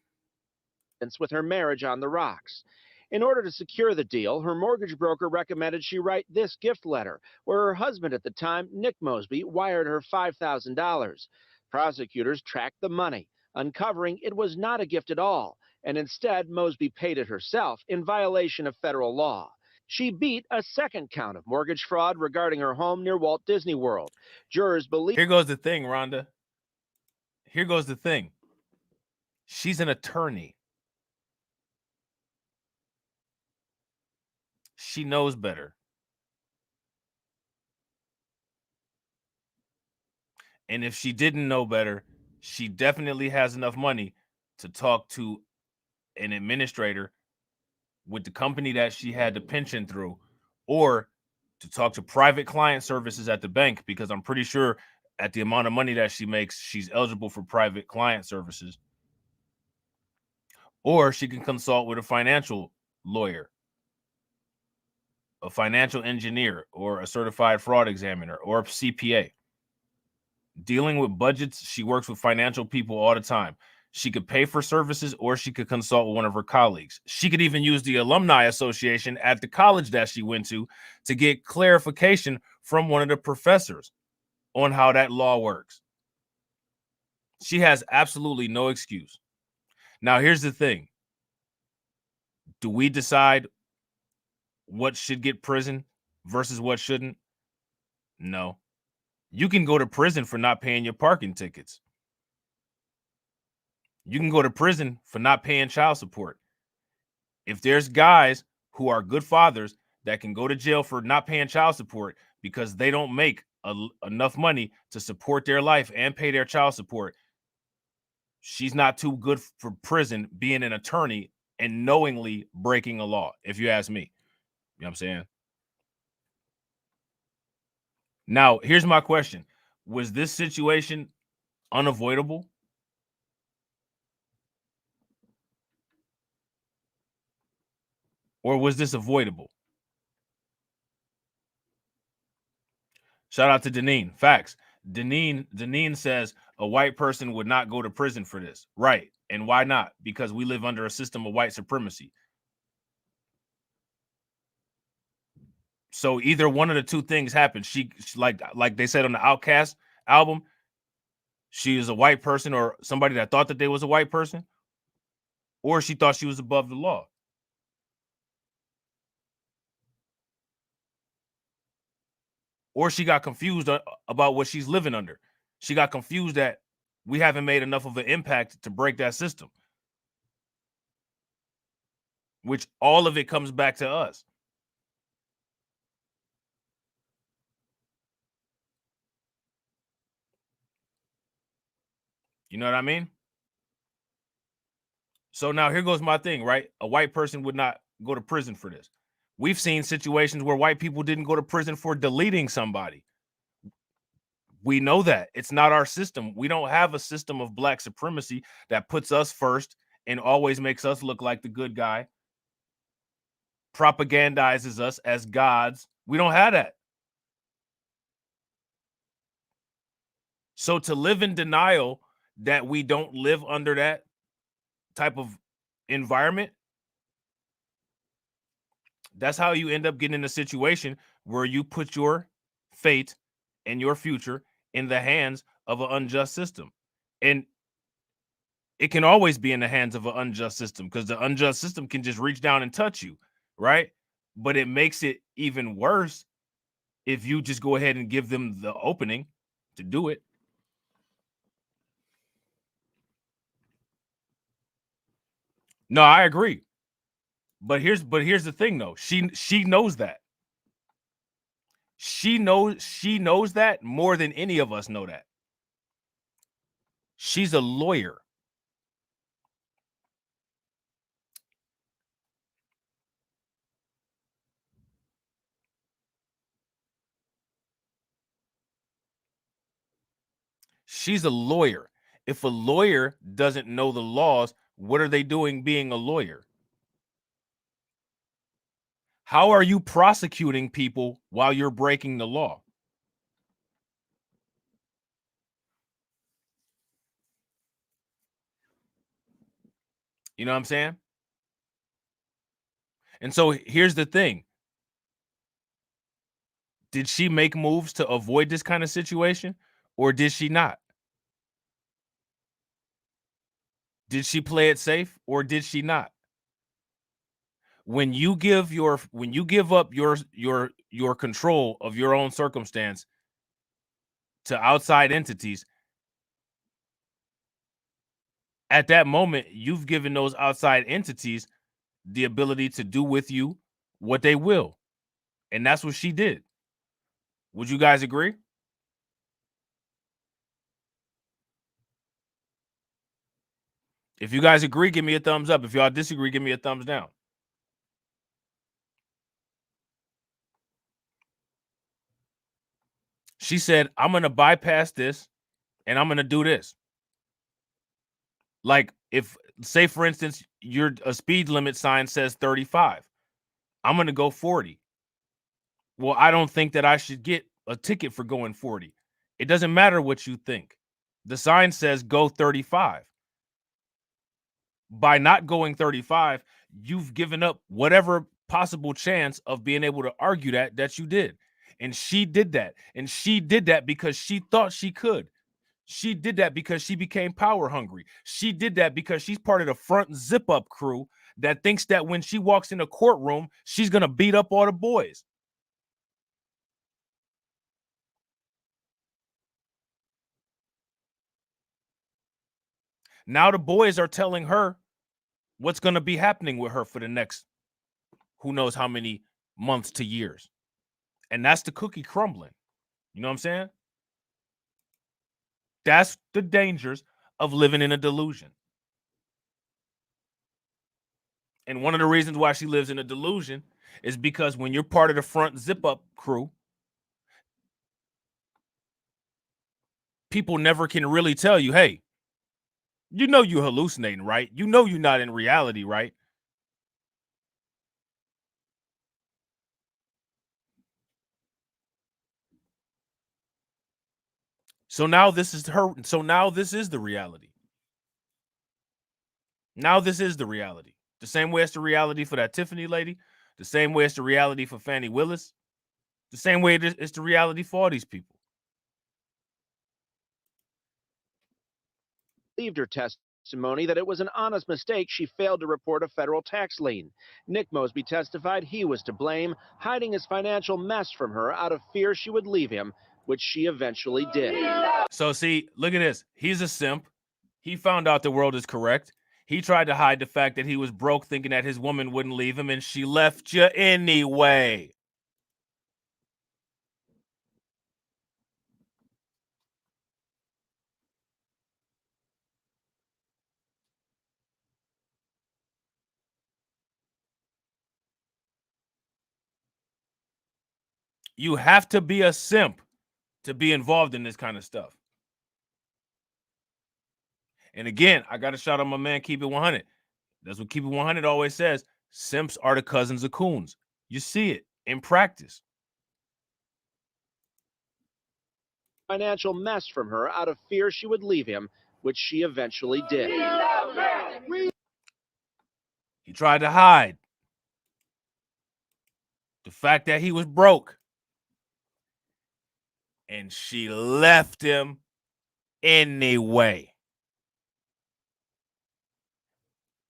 With her marriage on the rocks. In order to secure the deal, her mortgage broker recommended she write this gift letter, where her husband at the time, Nick Mosby, wired her $5,000. Prosecutors tracked the money, uncovering it was not a gift at all, and instead Mosby paid it herself in violation of federal law. She beat a second count of mortgage fraud regarding her home near Walt Disney World. Jurors believe... Here goes the thing, Rhonda. Here goes the thing. She's an attorney. She knows better. And if she didn't know better, she definitely has enough money to talk to an administrator with the company that she had the pension through, or to talk to private client services at the bank, because I'm pretty sure at the amount of money that she makes, she's eligible for private client services. Or she can consult with a financial lawyer, a financial engineer, or a certified fraud examiner, or a CPA. Dealing with budgets, she works with financial people all the time. She could pay for services, or she could consult with one of her colleagues. She could even use the alumni association at the college that she went to get clarification from one of the professors on how that law works. She has absolutely no excuse. Now, here's the thing. Do we decide what should get prison versus what shouldn't? No. You can go to prison for not paying your parking tickets. You can go to prison for not paying child support. If there's guys who are good fathers that can go to jail for not paying child support because they don't make enough money to support their life and pay their child support, she's not too good for prison being an attorney and knowingly breaking a law, if you ask me. You know what I'm saying? Now, here's my question. Was this situation unavoidable? Or was this avoidable? Shout out to Deneen. Facts. Deneen says a white person would not go to prison for this. Right. And why not? Because we live under a system of white supremacy. So either one of the two things happened. She like they said on the Outcast album, she is a white person, or somebody that thought that they was a white person, or she thought she was above the law. Or she got confused about what she's living under. She got confused that we haven't made enough of an impact to break that system. Which all of it comes back to us. You know what I mean? So now here goes my thing, right? A white person would not go to prison for this. We've seen situations where white people didn't go to prison for deleting somebody. We know that. It's not our system. We don't have a system of black supremacy that puts us first and always makes us look like the good guy, propagandizes us as gods. We don't have that. So to live in denial that we don't live under that type of environment, that's how you end up getting in a situation where you put your fate and your future in the hands of an unjust system. And it can always be in the hands of an unjust system, because the unjust system can just reach down and touch you, right? But it makes it even worse if you just go ahead and give them the opening to do it. No, I agree. But here's the thing though. She knows that. She knows that more than any of us know that. She's a lawyer. She's a lawyer. If a lawyer doesn't know the laws, what are they doing being a lawyer? How are you prosecuting people while you're breaking the law? You know what I'm saying? And so here's the thing. Did she make moves to avoid this kind of situation, or did she not? Did she play it safe, or did she not? when you give up your control of your own circumstance to outside entities, at that moment, you've given those outside entities the ability to do with you what they will. And that's what she did. Would you guys agree? If you guys agree, give me a thumbs up. If y'all disagree, give me a thumbs down. She said, I'm going to bypass this and I'm going to do this. Like, if, say, for instance, a speed limit sign says 35. I'm going to go 40. Well, I don't think that I should get a ticket for going 40. It doesn't matter what you think. The sign says go 35. By not going 35, you've given up whatever possible chance of being able to argue that you did. And she did that. And she did that because she thought she could. She did that because she became power hungry. She did that because she's part of the front zip-up crew that thinks that when she walks in a courtroom, she's going to beat up all the boys. Now the boys are telling her what's going to be happening with her for the next who knows how many months to years. And that's the cookie crumbling. You know what I'm saying? That's the dangers of living in a delusion. And one of the reasons why she lives in a delusion is because when you're part of the front zip-up crew, people never can really tell you, hey, you know you're hallucinating, right? You know you're not in reality, right? So now this is her. So now this is the reality. Now this is the reality. The same way it's the reality for that Tiffany lady. The same way it's the reality for Fannie Willis. The same way it's the reality for all these people. Believed her testimony that it was an honest mistake. She failed to report a federal tax lien. Nick Mosby testified he was to blame, hiding his financial mess from her out of fear she would leave him, which she eventually did. So see, look at this. He's a simp. He found out the world is correct. He tried to hide the fact that he was broke, thinking that his woman wouldn't leave him, and she left you anyway. You have to be a simp to be involved in this kind of stuff. And again, I got to shout out my man, Keep It 100. That's what Keep It 100 always says. Simps are the cousins of coons. You see it in practice. Financial mess from her out of fear she would leave him, which she eventually did. He tried to hide the fact that he was broke. And she left him anyway.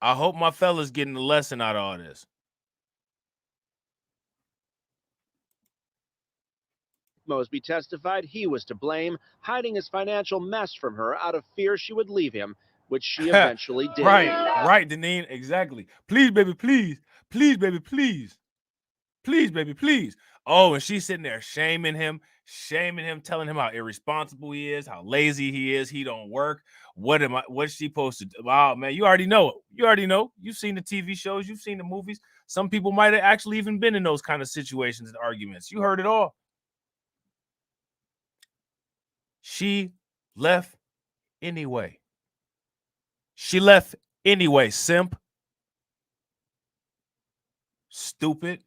I hope my fella's getting a lesson out of all this. Mosby testified he was to blame, hiding his financial mess from her out of fear she would leave him, which she eventually did. Right, Deneen, exactly. Please, baby, please. Please, baby, please. Please, baby, please. Oh, and she's sitting there shaming him, telling him how irresponsible he is, how lazy he is, he don't work. What's she supposed to do? Wow, man, you already know it. You already know. You've seen the TV shows, you've seen the movies. Some people might have actually even been in those kind of situations and arguments. You heard it all. She left anyway. She left anyway, simp. Stupid.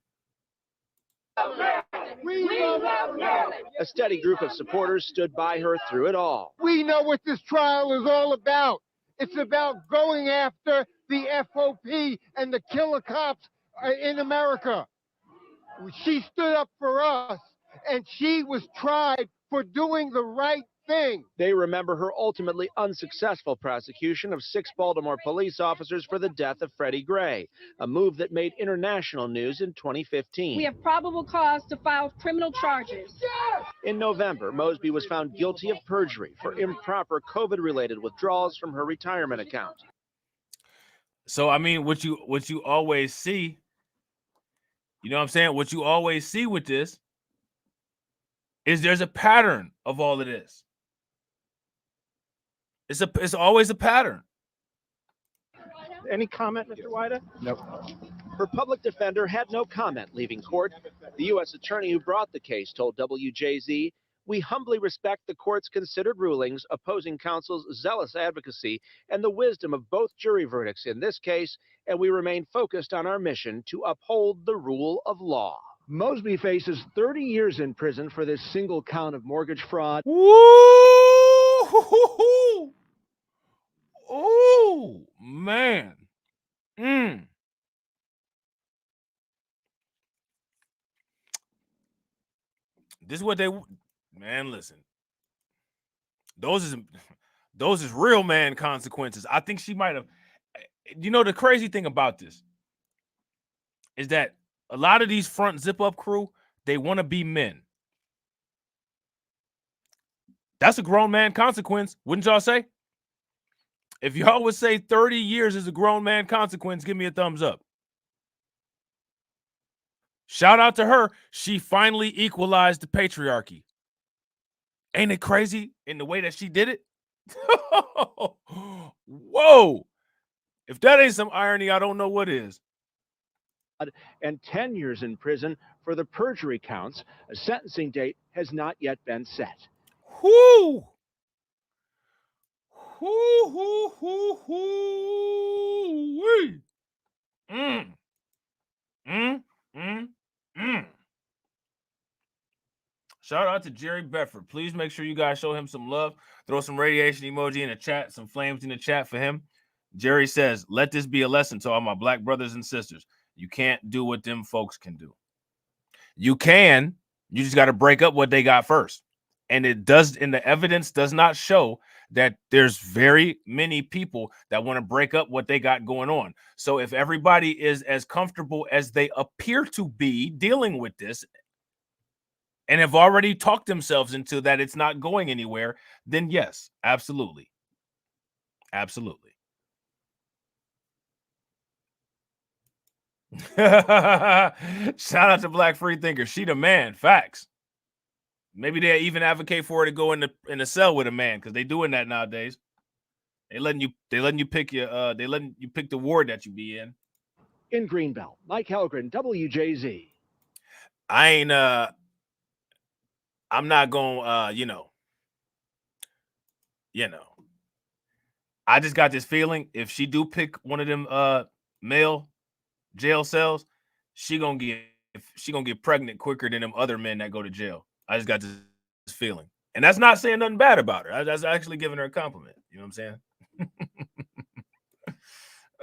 A steady group of supporters stood by her through it all. We know what this trial is all about. It's about going after the FOP and the killer cops in America. She stood up for us, and she was tried for doing the right thing. They remember her ultimately unsuccessful prosecution of 6 Baltimore police officers for the death of Freddie Gray, a move that made international news in 2015. We have probable cause to file criminal charges. In November, Mosby was found guilty of perjury for improper COVID-related withdrawals from her retirement account. So, I mean, what you always see, you know what I'm saying? What you always see with this is there's a pattern of all of this. It's always a pattern. Any comment, Mr. Wyda? Nope. Her public defender had no comment leaving court. The U.S. attorney who brought the case told WJZ, "We humbly respect the court's considered rulings, opposing counsel's zealous advocacy, and the wisdom of both jury verdicts in this case, and we remain focused on our mission to uphold the rule of law." Mosby faces 30 years in prison for this single count of mortgage fraud. Woo! Oh, man. This is what they, man, listen. Those is real man consequences. I think she might have, you know, the crazy thing about this is that a lot of these front zip up crew, they want to be men. That's a grown man consequence, wouldn't y'all say? If y'all would say 30 years is a grown man consequence, give me a thumbs up. Shout out to her. She finally equalized the patriarchy. Ain't it crazy in the way that she did it? Whoa. If that ain't some irony, I don't know what is. And 10 years in prison for the perjury counts. A sentencing date has not yet been set. Whoo! Shout out to Jerry Bedford. Please make sure you guys show him some love. Throw some radiation emoji in the chat, some flames in the chat for him. Jerry says, "Let this be a lesson to all my black brothers and sisters. You can't do what them folks can do. You can, you just got to break up what they got first." And it does, and the evidence does not show that there's very many people that want to break up what they got going on. So if everybody is as comfortable as they appear to be dealing with this and have already talked themselves into that it's not going anywhere, then yes, absolutely. Absolutely. Shout out to Black Freethinker. She the man. Facts. Maybe they even advocate for her to go in the cell with a man, because they doing that nowadays. They letting you pick your pick the ward that you be in. In Greenbelt, Mike Helgren, WJZ. I'm not gonna you know. I just got this feeling if she do pick one of them male jail cells, she gonna get pregnant quicker than them other men that go to jail. I just got this feeling. And that's not saying nothing bad about her. That's actually giving her a compliment. You know what I'm saying?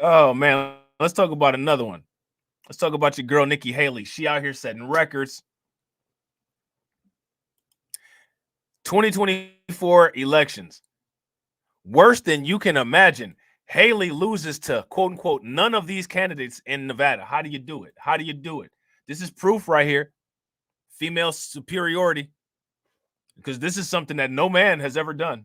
Oh, man. Let's talk about another one. Let's talk about your girl, Nikki Haley. She out here setting records. 2024 elections. Worse than you can imagine. Haley loses to, quote unquote, none of these candidates in Nevada. How do you do it? How do you do it? This is proof right here. Female superiority. Because this is something that no man has ever done.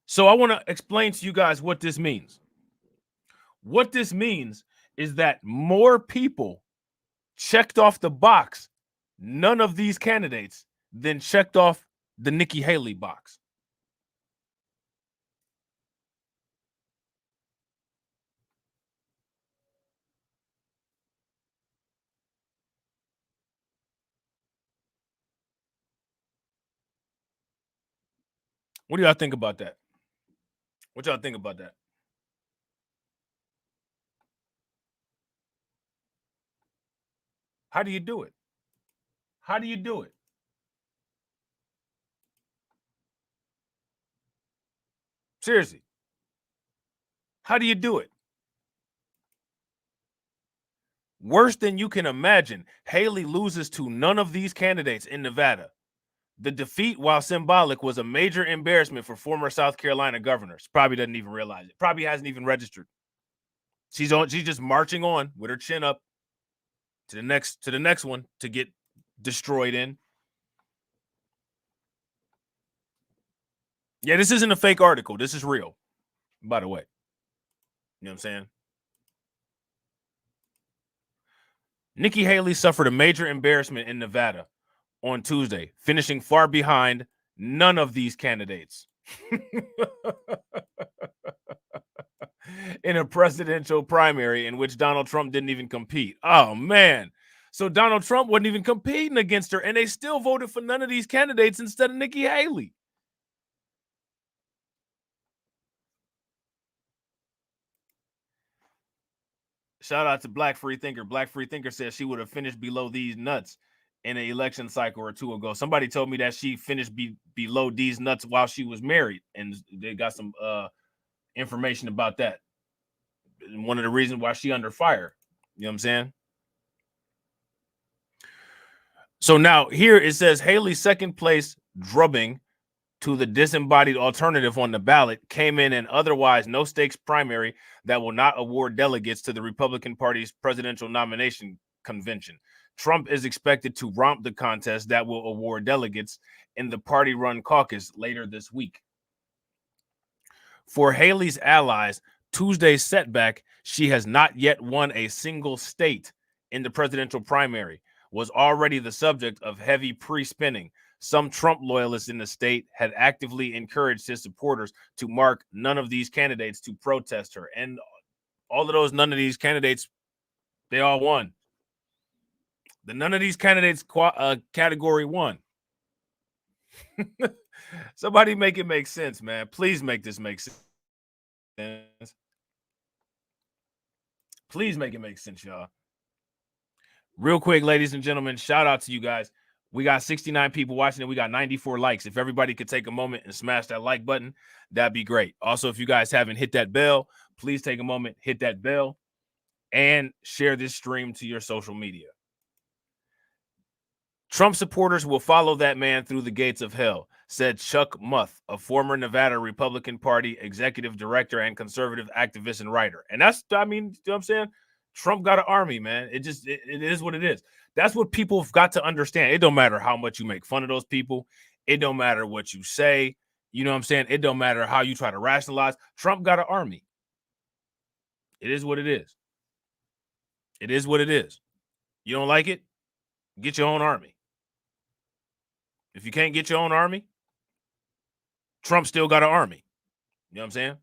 So I want to explain to you guys what this means. What this means is that more people checked off the box, none of these candidates, than checked off the Nikki Haley box. What do y'all think about that? What y'all think about that? How do you do it? How do you do it? Seriously. How do you do it? Worse than you can imagine, Haley loses to none of these candidates in Nevada. The defeat, while symbolic, was a major embarrassment for former South Carolina governor. She probably doesn't even realize it. Probably hasn't even registered. She's just marching on with her chin up to the next one to get destroyed in. Yeah, this isn't a fake article. This is real, by the way. You know what I'm saying? Nikki Haley suffered a major embarrassment in Nevada on Tuesday, finishing far behind none of these candidates in a presidential primary in which Donald Trump didn't even compete. Oh, man. So Donald Trump wasn't even competing against her, and they still voted for none of these candidates instead of Nikki Haley. Shout out to Black Free Thinker. Black Free Thinker says she would have finished below these nuts in an election cycle or two ago. Somebody told me that she finished below these nuts while she was married, and they got some information about that. And one of the reasons why she under fire. You know what I'm saying? So now here it says Haley's second place drubbing to the disembodied alternative on the ballot came in an otherwise no stakes primary that will not award delegates to the Republican Party's presidential nomination convention. Trump is expected to romp the contest that will award delegates in the party-run caucus later this week. For Haley's allies, Tuesday's setback, she has not yet won a single state in the presidential primary, was already the subject of heavy pre-spinning. Some Trump loyalists in the state had actively encouraged his supporters to mark none of these candidates to protest her. And all of those, none of these candidates, they all won. The none of these candidates category 1. Somebody make it make sense, man. Please make this make sense. Please make it make sense, y'all. Real quick, ladies and gentlemen, shout out to you guys. We got 69 people watching and we got 94 likes. If everybody could take a moment and smash that like button, that'd be great. Also, if you guys haven't hit that bell, please take a moment, hit that bell, and share this stream to your social media. Trump supporters will follow that man through the gates of hell, said Chuck Muth, a former Nevada Republican Party executive director and conservative activist and writer. And that's, I mean, you know what I'm saying? Trump got an army, man. It is what it is. That's what people have got to understand. It don't matter how much you make fun of those people. It don't matter what you say. You know what I'm saying? It don't matter how you try to rationalize. Trump got an army. It is what it is. It is what it is. You don't like it? Get your own army. If you can't get your own army, Trump still got an army. You know what I'm saying?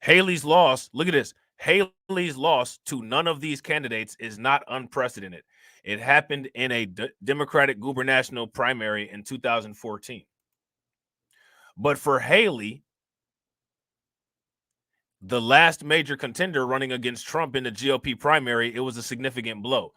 Haley's loss, look at this. Haley's loss to none of these candidates is not unprecedented. It happened in a Democratic gubernatorial primary in 2014. But for Haley, the last major contender running against Trump in the GOP primary, it was a significant blow,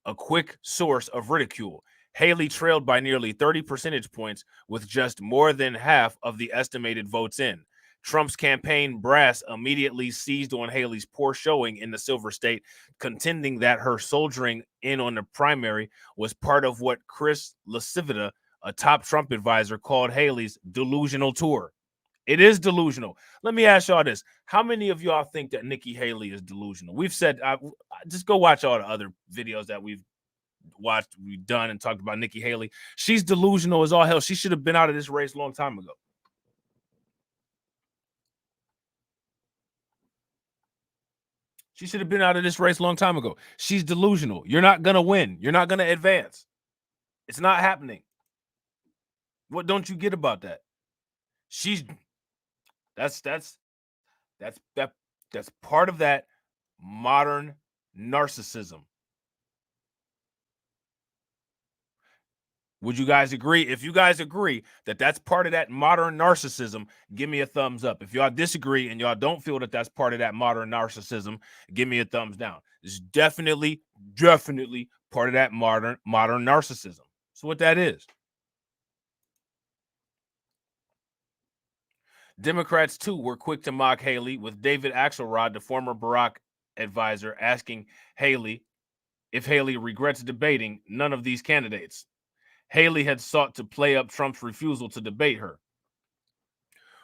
a quick source of ridicule. Haley trailed by nearly 30 percentage points with just more than half of the estimated votes in. Trump's campaign brass immediately seized on Haley's poor showing in the Silver State, contending that her soldiering in on the primary was part of what Chris LaCivita, a top Trump advisor, called Haley's delusional tour. It is delusional. Let me ask y'all this. How many of y'all think that Nikki Haley is delusional? We've said, just go watch all the other videos that we've watched, we've done and talked about Nikki Haley. She's delusional as all hell. She should have been out of this race a long time ago. She should have been out of this race a long time ago. She's delusional. You're not going to win. You're not going to advance. It's not happening. What don't you get about that? That's part of that modern narcissism. Would you guys agree? If you guys agree that that's part of that modern narcissism, give me a thumbs up. If y'all disagree and y'all don't feel that that's part of that modern narcissism, give me a thumbs down. It's definitely part of that modern narcissism. So what that is. Democrats, too, were quick to mock Haley, with David Axelrod, the former Barack advisor, asking Haley, if Haley regrets debating none of these candidates. Haley had sought to play up Trump's refusal to debate her.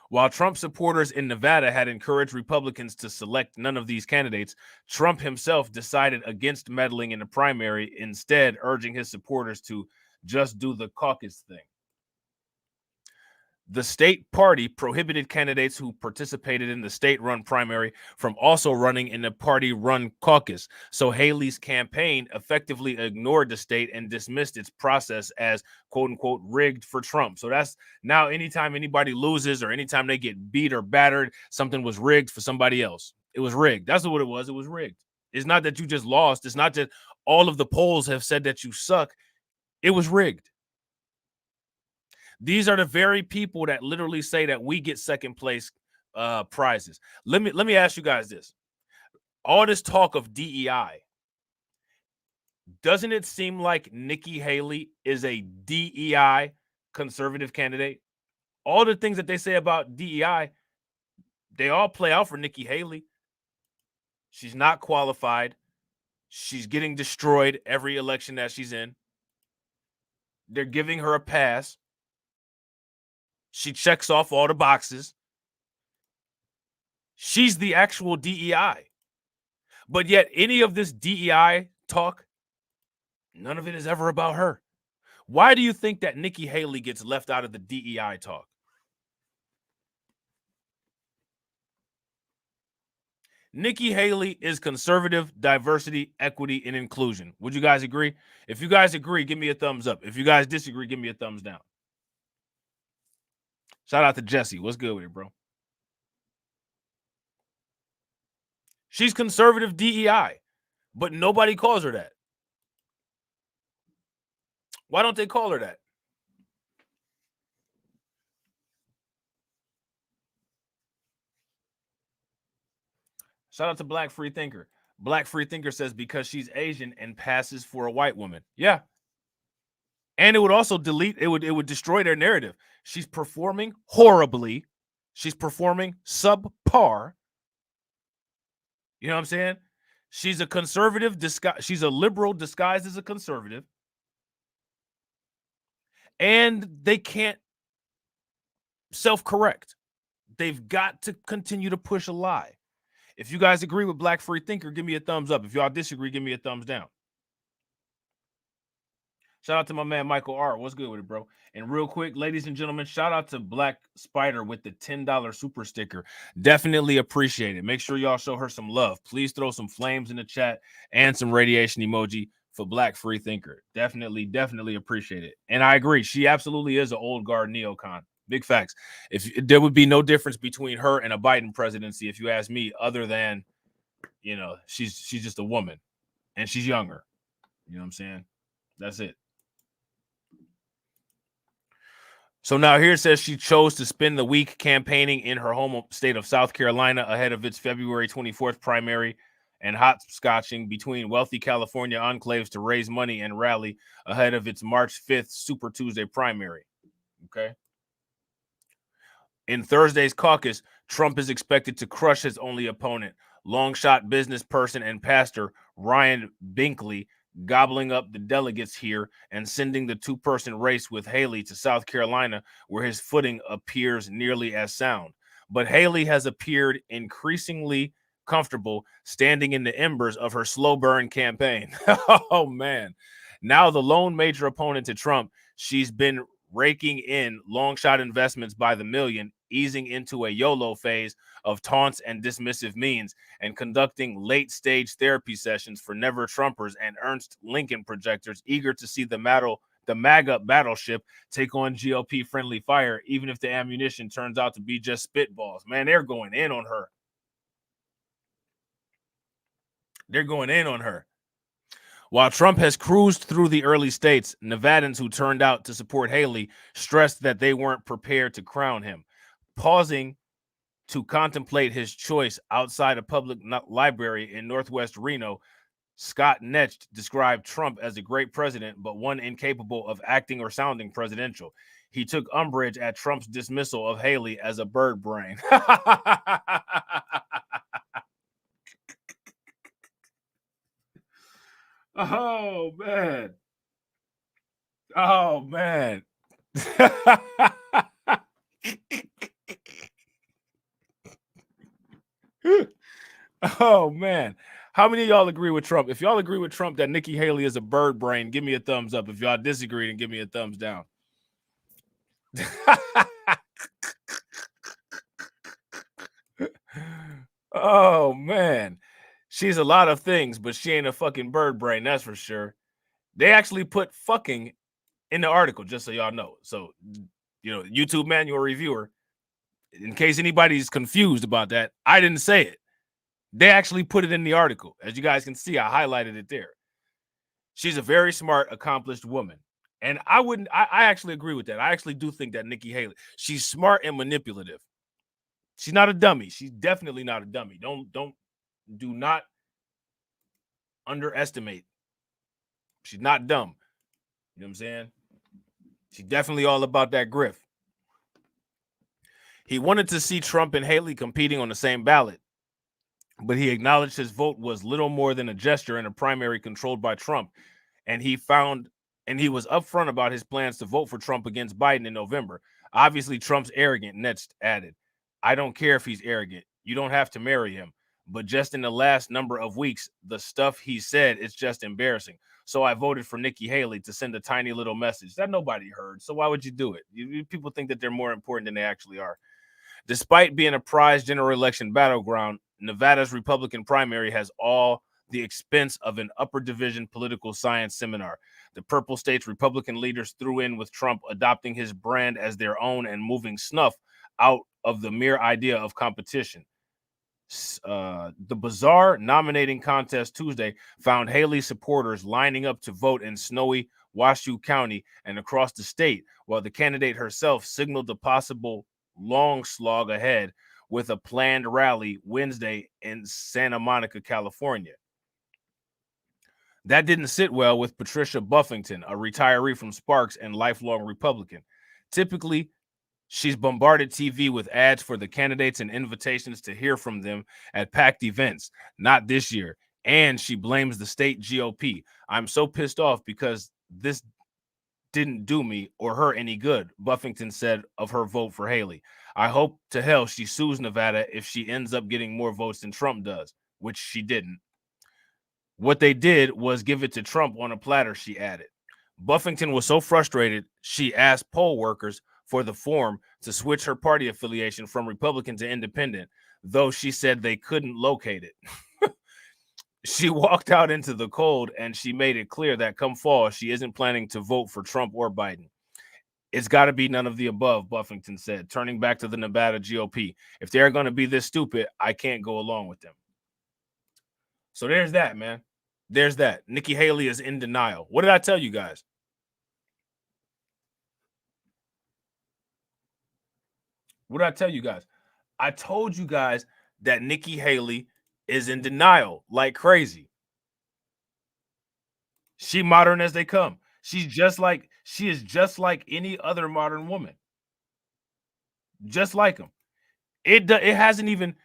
While Trump supporters in Nevada had encouraged Republicans to select none of these candidates, Trump himself decided against meddling in the primary, instead urging his supporters to just do the caucus thing. The state party prohibited candidates who participated in the state-run primary from also running in the party-run caucus. So Haley's campaign effectively ignored the state and dismissed its process as quote-unquote rigged for Trump. So that's now anytime anybody loses or anytime they get beat or battered, something was rigged for somebody else. It was rigged. That's what it was. It was rigged. It's not that you just lost. It's not that all of the polls have said that you suck. It was rigged. These are the very people that literally say that we get second place prizes. Let me ask you guys this. All this talk of DEI, doesn't it seem like Nikki Haley is a DEI conservative candidate? All the things that they say about DEI, they all play out for Nikki Haley. She's not qualified. She's getting destroyed every election that she's in. They're giving her a pass. She checks off all the boxes. She's the actual DEI. But yet any of this DEI talk, none of it is ever about her. Why do you think that Nikki Haley gets left out of the DEI talk? Nikki Haley is conservative, diversity, equity, and inclusion. Would you guys agree? If you guys agree, give me a thumbs up. If you guys disagree, give me a thumbs down. Shout out to Jesse. What's good with it, bro? She's conservative DEI, but nobody calls her that. Why don't they call her that? Shout out to Black Free Thinker. Black Free Thinker says because she's Asian and passes for a white woman. Yeah. And it would also it would destroy their narrative. She's performing horribly. She's performing subpar. You know what I'm saying? She's a conservative she's a liberal disguised as a conservative. And they can't self-correct. They've got to continue to push a lie. If you guys agree with Black Free Thinker, give me a thumbs up. If y'all disagree, give me a thumbs down. Shout out to my man, Michael R. What's good with it, bro? And real quick, ladies and gentlemen, shout out to Black Spider with the $10 super sticker. Definitely appreciate it. Make sure y'all show her some love. Please throw some flames in the chat and some radiation emoji for Black Free Thinker. Definitely appreciate it. And I agree. She absolutely is an old guard neocon. Big facts. If there would be no difference between her and a Biden presidency, if you ask me, other than, you know, she's just a woman and she's younger. You know what I'm saying? That's it. So now here it says she chose to spend the week campaigning in her home state of South Carolina ahead of its February 24th primary and hopscotching between wealthy California enclaves to raise money and rally ahead of its March 5th Super Tuesday primary. Okay. In Thursday's caucus, Trump is expected to crush his only opponent, long shot business person and pastor Ryan Binkley, gobbling up the delegates here and sending the two-person race with Haley to South Carolina, where his footing appears nearly as sound. But Haley has appeared increasingly comfortable standing in the embers of her slow burn campaign. Oh, man. Now the lone major opponent to Trump, she's been raking in long shot investments by the million, easing into a YOLO phase of taunts and dismissive means, and conducting late-stage therapy sessions for never Trumpers and Ernst Lincoln projectors eager to see the MAGA battleship take on GOP-friendly fire, even if the ammunition turns out to be just spitballs. Man, they're going in on her. They're going in on her. While Trump has cruised through the early states, Nevadans who turned out to support Haley stressed that they weren't prepared to crown him. Pausing to contemplate his choice outside a public library in Northwest Reno, Scott Netsch described Trump as a great president, but one incapable of acting or sounding presidential. He took umbrage at Trump's dismissal of Haley as a bird brain. Oh, man. Oh, man. Oh, man. How many of y'all agree with Trump? If y'all agree with Trump that Nikki Haley is a bird brain, give me a thumbs up. If y'all disagree, then give me a thumbs down. Oh, man. She's a lot of things, but she ain't a fucking bird brain, that's for sure. They actually put fucking in the article, just so y'all know. So, you know, YouTube manual reviewer, in case anybody's confused about that, I didn't say it. They actually put it in the article. As you guys can see, I highlighted it there. She's a very smart, accomplished woman. And I actually agree with that. I actually do think that Nikki Haley, she's smart and manipulative. She's not a dummy. She's definitely not a dummy. Do not underestimate. She's not dumb. You know what I'm saying? She's definitely all about that grift. He wanted to see Trump and Haley competing on the same ballot, but he acknowledged his vote was little more than a gesture in a primary controlled by Trump. And he was upfront about his plans to vote for Trump against Biden in November. Obviously, Trump's arrogant, Next added. I don't care if he's arrogant. You don't have to marry him. But just in the last number of weeks, the stuff he said is just embarrassing. So I voted for Nikki Haley to send a tiny little message that nobody heard. So why would you do it? People think that they're more important than they actually are. Despite being a prized general election battleground, Nevada's Republican primary has all the expense of an upper division political science seminar. The purple state's Republican leaders threw in with Trump adopting his brand as their own and moving snuff out of the mere idea of competition. The bizarre nominating contest Tuesday found Haley supporters lining up to vote in snowy Washoe County and across the state, while the candidate herself signaled a possible long slog ahead with a planned rally Wednesday in Santa Monica, California. That didn't sit well with Patricia Buffington, a retiree from Sparks and lifelong Republican. Typically, she's bombarded TV with ads for the candidates and invitations to hear from them at packed events. Not this year. And she blames the state GOP. I'm so pissed off because this didn't do me or her any good, Buffington said of her vote for Haley. I hope to hell she sues Nevada if she ends up getting more votes than Trump does, which she didn't. What they did was give it to Trump on a platter, she added. Buffington was so frustrated, she asked poll workers for the form to switch her party affiliation from Republican to Independent, though she said they couldn't locate it. She walked out into the cold and she made it clear that come fall, she isn't planning to vote for Trump or Biden. It's got to be none of the above, Buffington said, turning back to the Nevada GOP. If they're going to be this stupid, I can't go along with them. So there's that, man. There's that. Nikki Haley is in denial. What did I tell you guys? What did I tell you guys? I told you guys that Nikki Haley is in denial like crazy. She modern as they come. She is just like any other modern woman. Just like them. It hasn't even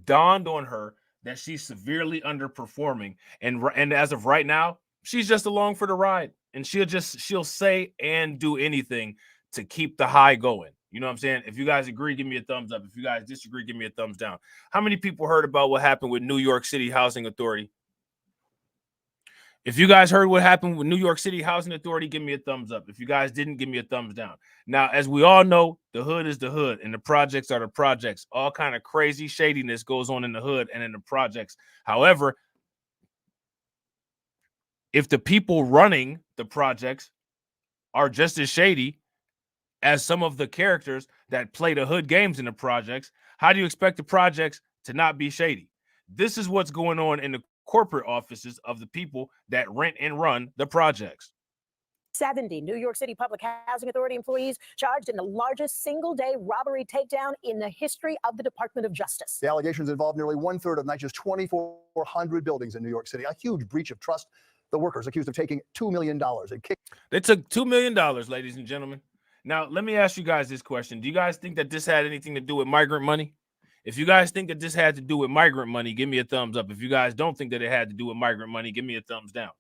dawned on her that she's severely underperforming, and as of right now, she's just along for the ride, and she'll say and do anything to keep the high going. You know what I'm saying? If you guys agree, give me a thumbs up. If you guys disagree, give me a thumbs down. How many people heard about what happened with New York City Housing Authority? If you guys heard what happened with New York City Housing Authority, give me a thumbs up. If you guys didn't, give me a thumbs down. Now, as we all know, the hood is the hood and the projects are the projects. All kind of crazy shadiness goes on in the hood and in the projects. However, if the people running the projects are just as shady as some of the characters that play the hood games in the projects, how do you expect the projects to not be shady? This is what's going on in the corporate offices of the people that rent and run the projects. 70 New York City Public Housing Authority employees charged in the largest single-day robbery takedown in the history of the Department of Justice. The allegations involve nearly one-third of NYCHA's 2,400 buildings in New York City, a huge breach of trust. The workers accused of taking $2 million. They took $2 million, ladies and gentlemen. Now, let me ask you guys this question. Do you guys think that this had anything to do with migrant money? If you guys think that this had to do with migrant money, give me a thumbs up. If you guys don't think that it had to do with migrant money, give me a thumbs down.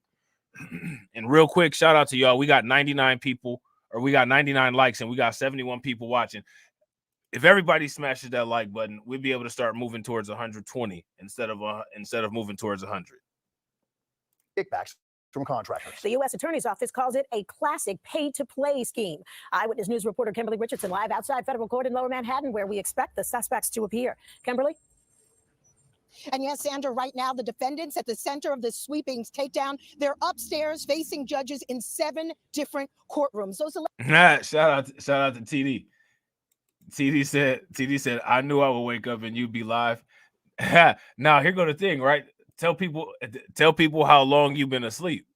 And real quick, shout out to y'all. We got 99 people, or we got 99 likes, and we got 71 people watching. If everybody smashes that like button, we'll be able to start moving towards 120 instead of moving towards 100. Kickbacks from contractors. The U.S. Attorney's Office calls it a classic pay-to-play scheme. Eyewitness News reporter Kimberly Richardson live outside federal court in Lower Manhattan, where we expect the suspects to appear. Kimberly? And yes, Sandra, right now, the defendants at the center of the sweeping takedown, they're upstairs facing judges in 7 different courtrooms. Those Shout out to TD. TD said, I knew I would wake up and you'd be live. Now, here go the thing, right? Tell people how long you've been asleep.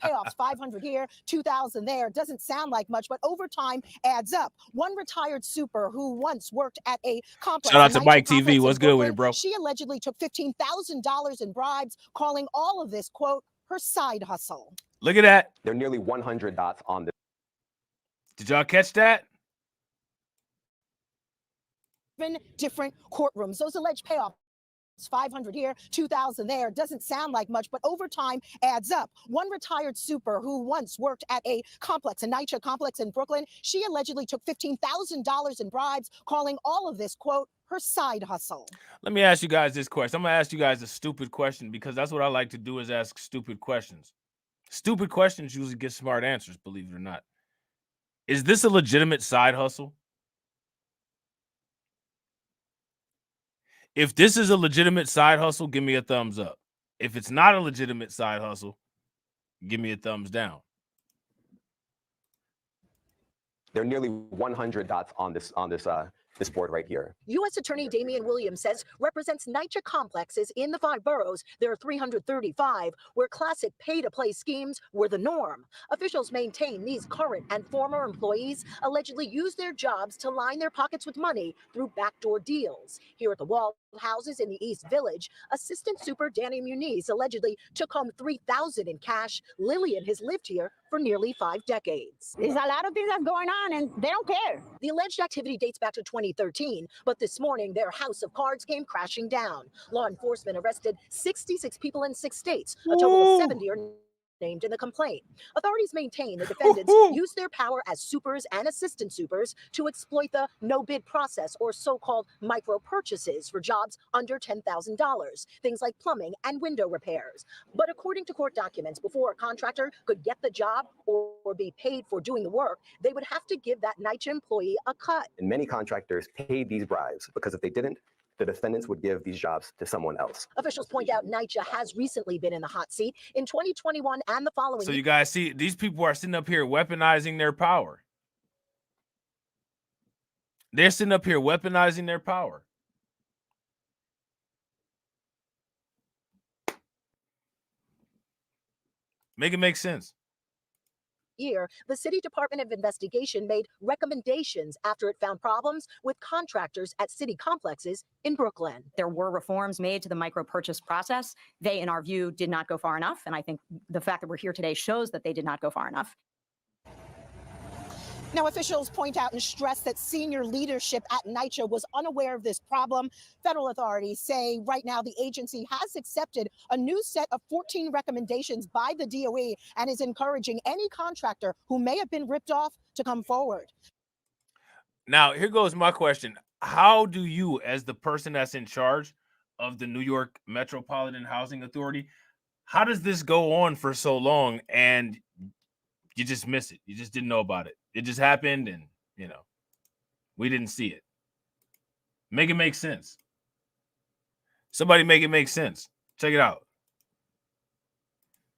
payoffs, 500 here, 2,000 there. Doesn't sound like much, but over time adds up. One retired super who once worked at a complex. Shout out to Mike TV. What's good with it, bro? She allegedly took $15,000 in bribes, calling all of this, quote, her side hustle. Look at that. There are nearly 100 dots on this. Did y'all catch that? 7 different courtrooms. Those alleged payoffs. 500 here, 2,000 there. Doesn't sound like much, but over time adds up. One retired super who once worked at a complex, a NYCHA complex in Brooklyn, she allegedly took $15,000 in bribes, calling all of this, quote, her side hustle. Let me ask you guys this question. I'm going to ask you guys a stupid question because that's what I like to do is ask stupid questions. Stupid questions usually get smart answers, believe it or not. Is this a legitimate side hustle? If this is a legitimate side hustle, give me a thumbs up. If it's not a legitimate side hustle, give me a thumbs down. There are nearly 100 dots on this board right here. U.S. Attorney Damian Williams says represents NYCHA complexes in the 5 boroughs. There are 335 where classic pay-to-play schemes were the norm. Officials maintain these current and former employees allegedly use their jobs to line their pockets with money through backdoor deals. Here at the Wall houses in the East Village, Assistant Super Danny Muniz allegedly took home $3,000 in cash. Lillian has lived here for nearly 5 decades. There's a lot of things that's going on, and they don't care. The alleged activity dates back to 2013, but this morning their house of cards came crashing down. Law enforcement arrested 66 people in 6 states. A total of 70 are named in the complaint. Authorities maintain the defendants used their power as supers and assistant supers to exploit the no-bid process, or so-called micro purchases for jobs under $10,000, things like plumbing and window repairs. But according to court documents, before a contractor could get the job or be paid for doing the work, they would have to give that NYCHA employee a cut. And many contractors paid these bribes because if they didn't, the defendants would give these jobs to someone else. Officials point out NYCHA has recently been in the hot seat in 2021 and the following. So you guys see, these people are sitting up here weaponizing their power. They're sitting up here weaponizing their power. Make it make sense. Year, the City Department of Investigation made recommendations after it found problems with contractors at city complexes in Brooklyn. There were reforms made to the micro purchase process. They, in our view, did not go far enough. And I think the fact that we're here today shows that they did not go far enough. Now, officials point out and stress that senior leadership at NYCHA was unaware of this problem. Federal authorities say right now the agency has accepted a new set of 14 recommendations by the DOE and is encouraging any contractor who may have been ripped off to come forward. Now, here goes my question. How do you, as the person that's in charge of the New York Metropolitan Housing Authority, how does this go on for so long and you just miss it? You just didn't know about it. It just happened and, you know, we didn't see it. Make it make sense. Somebody make it make sense. Check it out.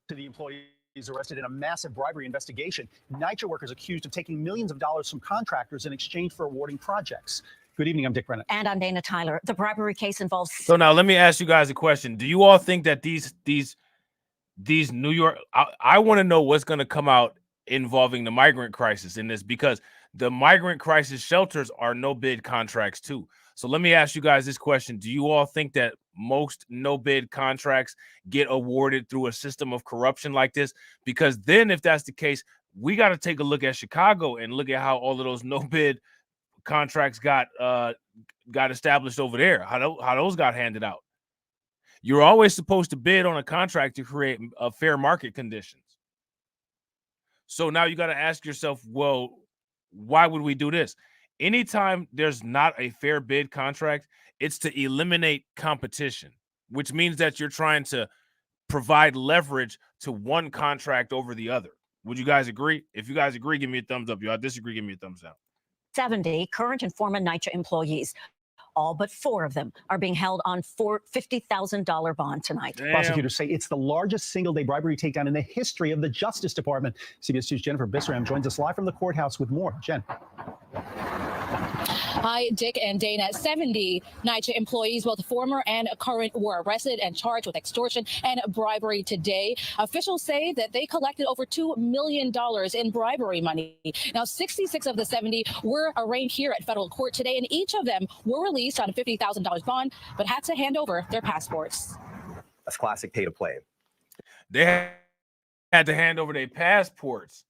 To the employees arrested in a massive bribery investigation. NYCHA workers accused of taking millions of dollars from contractors in exchange for awarding projects. Good evening, I'm Dick Brennan. And I'm Dana Tyler. The bribery case involves... So now let me ask you guys a question. Do you all think that these New York... I want to know what's going to come out involving the migrant crisis in this, because the migrant crisis shelters are no bid contracts too. So let me ask you guys this question. Do you all think that most no bid contracts get awarded through a system of corruption like this? Because then if that's the case, we got to take a look at Chicago and look at how all of those no bid contracts got established over there, how those got handed out. You're always supposed to bid on a contract to create a fair market conditions. So now you got to ask yourself, well, why would we do this? Anytime there's not a fair bid contract, it's to eliminate competition, which means that you're trying to provide leverage to one contract over the other. Would you guys agree? If you guys agree, give me a thumbs up. Y'all disagree, give me a thumbs down. 70 current and former NYCHA employees. All but 4 of them are being held on $50,000 bond tonight. Damn. Prosecutors say it's the largest single-day bribery takedown in the history of the Justice Department. CBS 2's Jennifer Bisram joins us live from the courthouse with more. Jen. Hi, Dick and Dana. 70 NYCHA employees, both former and current, were arrested and charged with extortion and bribery today. Officials say that they collected over $2 million in bribery money. Now, 66 of the 70 were arraigned here at federal court today, and each of them were released on a $50,000 bond, but had to hand over their passports. That's classic pay to play. They had to hand over their passports.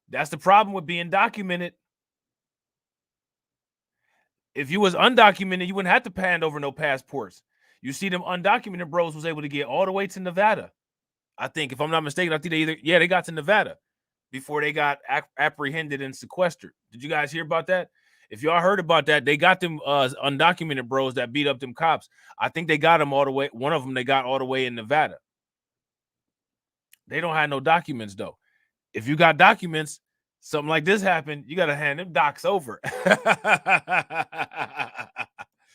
That's the problem with being documented. If you was undocumented, you wouldn't have to hand over no passports. You see, them undocumented bros was able to get all the way to Nevada. I think, if I'm not mistaken, I think they got to Nevada before they got apprehended and sequestered. Did you guys hear about that? If y'all heard about that, they got them undocumented bros that beat up them cops. I think they got them all the way. One of them they got all the way in Nevada. They don't have no documents though. If you got documents, something like this happened, you got to hand them docs over.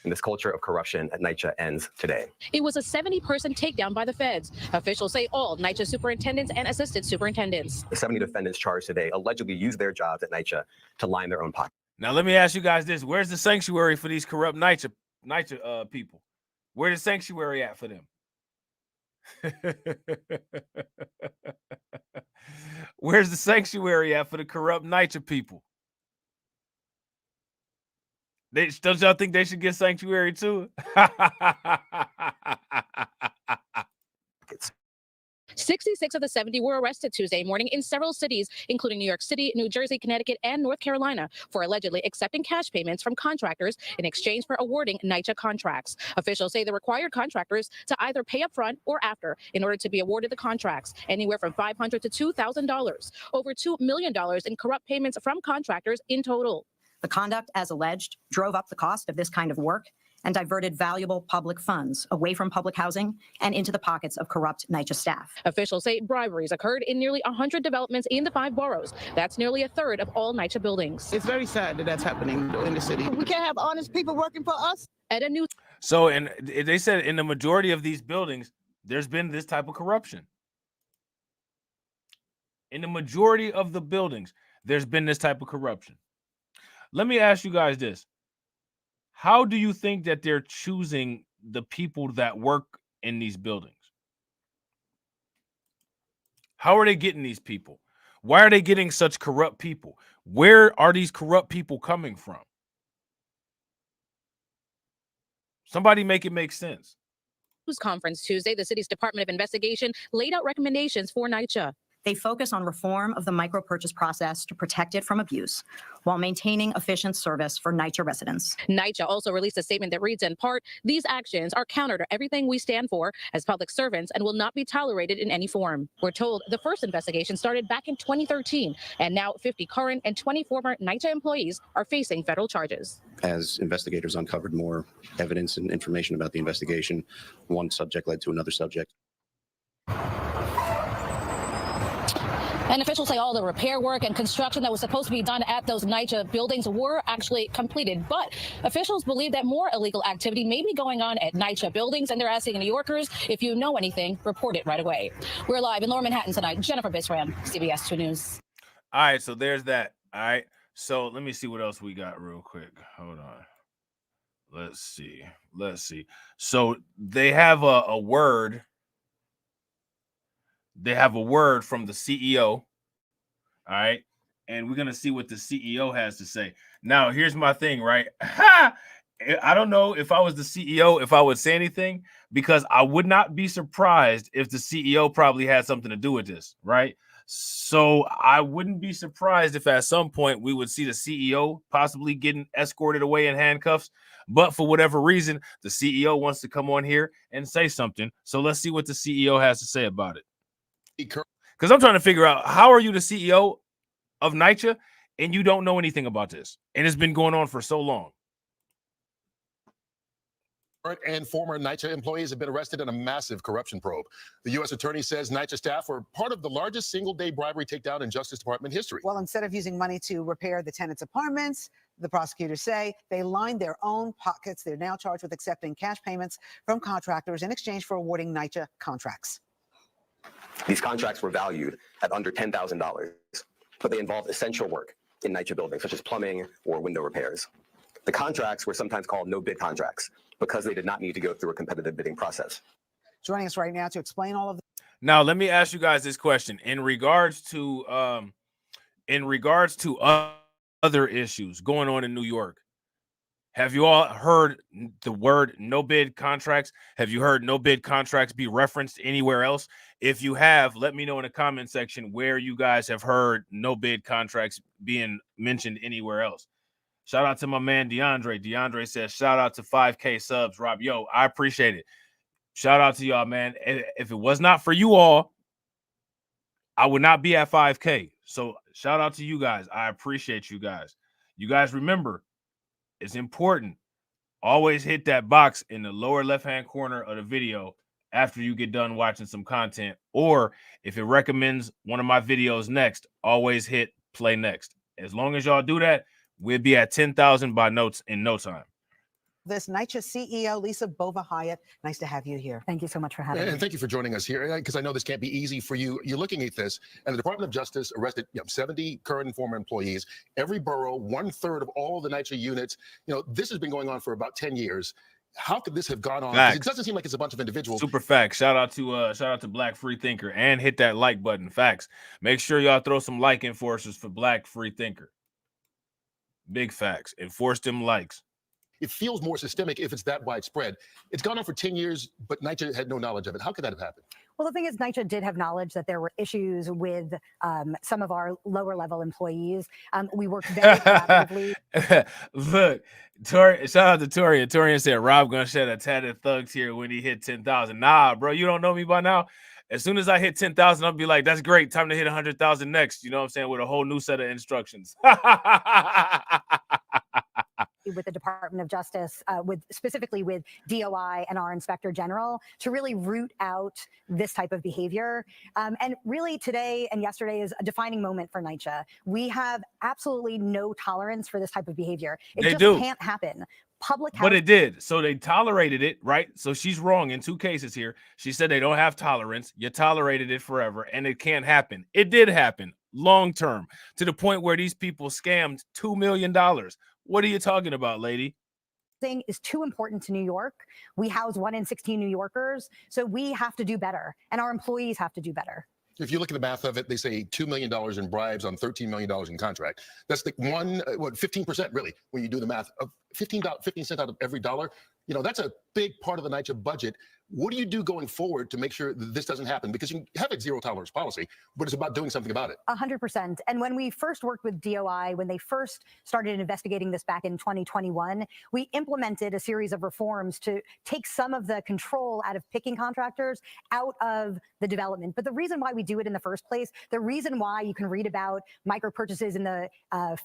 And this culture of corruption at NYCHA ends today. It was a 70-person takedown by the feds. Officials say all NYCHA superintendents and assistant superintendents. The 70 defendants charged today allegedly used their jobs at NYCHA to line their own pockets. Now, let me ask you guys this. Where's the sanctuary for these corrupt NYCHA people? Where's the sanctuary at for them? Where's the sanctuary at for the corrupt NYCHA people? Don't y'all think they should get sanctuary too? 66 of the 70 were arrested Tuesday morning in several cities, including New York City, New Jersey, Connecticut, and North Carolina, for allegedly accepting cash payments from contractors in exchange for awarding NYCHA contracts. Officials say they required contractors to either pay up front or after in order to be awarded the contracts, anywhere from $500 to $2,000. Over $2 million in corrupt payments from contractors in total. The conduct, as alleged, drove up the cost of this kind of work and diverted valuable public funds away from public housing and into the pockets of corrupt NYCHA staff. Officials say briberies occurred in nearly 100 developments in the 5 boroughs. That's nearly a third of all NYCHA buildings. It's very sad that that's happening in the city. We can't have honest people working for us. At a new. So, and they said in the majority of these buildings, there's been this type of corruption. In the majority of the buildings, there's been this type of corruption. Let me ask you guys this. How do you think that they're choosing the people that work in these buildings? How are they getting these people? Why are they getting such corrupt people? Where are these corrupt people coming from? Somebody make it make sense. News conference Tuesday, the city's Department of Investigation laid out recommendations for NYCHA. They focus on reform of the micro-purchase process to protect it from abuse while maintaining efficient service for NYCHA residents. NYCHA also released a statement that reads in part, these actions are counter to everything we stand for as public servants and will not be tolerated in any form. We're told the first investigation started back in 2013, and now 50 current and 20 former NYCHA employees are facing federal charges. As investigators uncovered more evidence and information about the investigation, one subject led to another subject. And officials say all the repair work and construction that was supposed to be done at those NYCHA buildings were actually completed. But officials believe that more illegal activity may be going on at NYCHA buildings, and they're asking New Yorkers, if you know anything, report it right away. We're live in Lower Manhattan tonight. Jennifer Bisram, CBS 2 News. All right, so there's that. All right, so let me see what else we got real quick. Hold on. Let's see. So they have a word. They have a word from the CEO. All right. And we're going to see what the CEO has to say. Now, here's my thing, right? I don't know if I was the CEO, if I would say anything, because I would not be surprised if the CEO probably had something to do with this, right? So I wouldn't be surprised if at some point we would see the CEO possibly getting escorted away in handcuffs. But for whatever reason, the CEO wants to come on here and say something. So let's see what the CEO has to say about it. Because I'm trying to figure out, how are you the CEO of NYCHA and you don't know anything about this? And it's been going on for so long. Current and former NYCHA employees have been arrested in a massive corruption probe. The U.S. attorney says NYCHA staff were part of the largest single-day bribery takedown in Justice Department history. Well, instead of using money to repair the tenants' apartments, the prosecutors say they lined their own pockets. They're now charged with accepting cash payments from contractors in exchange for awarding NYCHA contracts. These contracts were valued at under $10,000, but they involved essential work in NYCHA buildings, such as plumbing or window repairs. The contracts were sometimes called no-bid contracts because they did not need to go through a competitive bidding process. Joining us right now to explain all of this. Now, let me ask you guys this question in regards to other issues going on in New York. Have you all heard the word no bid contracts? Have you heard no bid contracts be referenced anywhere else? If you have, let me know in the comment section where you guys have heard no bid contracts being mentioned anywhere else. Shout out to my man DeAndre. DeAndre says, shout out to 5K subs, Rob. Yo, I appreciate it. Shout out to y'all, man. If it was not for you all, I would not be at 5K. So shout out to you guys. I appreciate you guys. You guys remember, it's important. Always hit that box in the lower left-hand corner of the video after you get done watching some content. Or if it recommends one of my videos next, always hit play next. As long as y'all do that, we'll be at 10,000 by notes in no time. This NYCHA CEO, Lisa Bova-Hyatt. Nice to have you here. Thank you so much for having me. And thank you for joining us here, because I know this can't be easy for you. You're looking at this, and the Department of Justice arrested 70 current and former employees, every borough, 1/3 of all the NYCHA units. This has been going on for about 10 years. How could this have gone on? It doesn't seem like it's a bunch of individuals. Super facts. Shout out to Black Free Thinker, and hit that like button. Facts. Make sure y'all throw some like enforcers for Black Free Thinker. Big facts. Enforce them likes. It feels more systemic if it's that widespread. It's gone on for 10 years, but NYCHA had no knowledge of it. How could that have happened? Well, the thing is, NYCHA did have knowledge that there were issues with some of our lower level employees. We worked very collaboratively. Look, shout out to Torian. Torian said, Rob gonna shed a tatted thug tear when he hit 10,000. Nah, bro, you don't know me by now. As soon as I hit 10,000, I'll be like, that's great. Time to hit 100,000 next. You know what I'm saying? With a whole new set of instructions. With the Department of Justice, specifically with DOI and our Inspector General, to really root out this type of behavior. And really today and yesterday is a defining moment for NYCHA. We have absolutely no tolerance for this type of behavior. It just can't happen. Public health. But it did. So they tolerated it, right? So she's wrong in two cases here. She said they don't have tolerance. You tolerated it forever, and it can't happen. It did happen long term, to the point where these people scammed $2 million. What are you talking about, lady? Thing is too important to New York. We house 1 in 16 New Yorkers, so we have to do better, and our employees have to do better. If you look at the math of it, they say $2 million in bribes on $13 million in contract. That's the 15% really, when you do the math of 15 cents out of every dollar. That's a big part of the NYCHA budget. What do you do going forward to make sure that this doesn't happen? Because you have a zero tolerance policy, but it's about doing something about it. 100%. And when we first worked with DOI, when they first started investigating this back in 2021, we implemented a series of reforms to take some of the control out of picking contractors out of the development. But the reason why we do it in the first place, the reason why you can read about micro purchases in the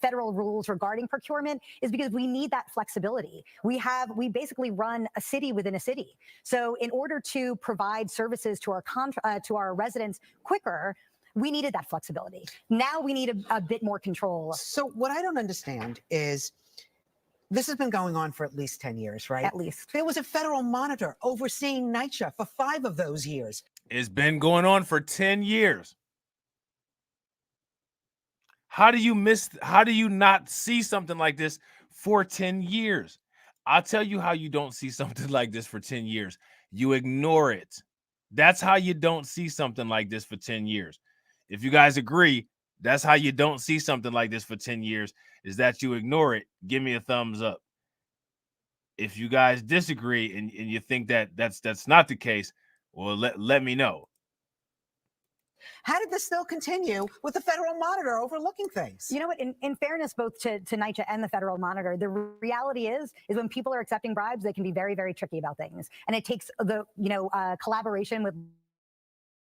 federal rules regarding procurement, is because we need that flexibility. We basically run a city within a city. So in order to provide services to our residents quicker, we needed that flexibility. Now we need a bit more control. So what I don't understand is this has been going on for at least 10 years, right? At least. There was a federal monitor overseeing NYCHA for 5 of those years. It's been going on for 10 years. How do you not see something like this for 10 years? I'll tell you how you don't see something like this for 10 years. You ignore it. That's how you don't see something like this for 10 years. If you guys agree, that's how you don't see something like this for 10 years, is that you ignore it. Give me a thumbs up. If you guys disagree and you think that that's not the case, well, let me know. How did this still continue with the federal monitor overlooking things? You know what? In fairness, both to NYCHA and the federal monitor, the reality is when people are accepting bribes, they can be very, very tricky about things, and it takes the collaboration with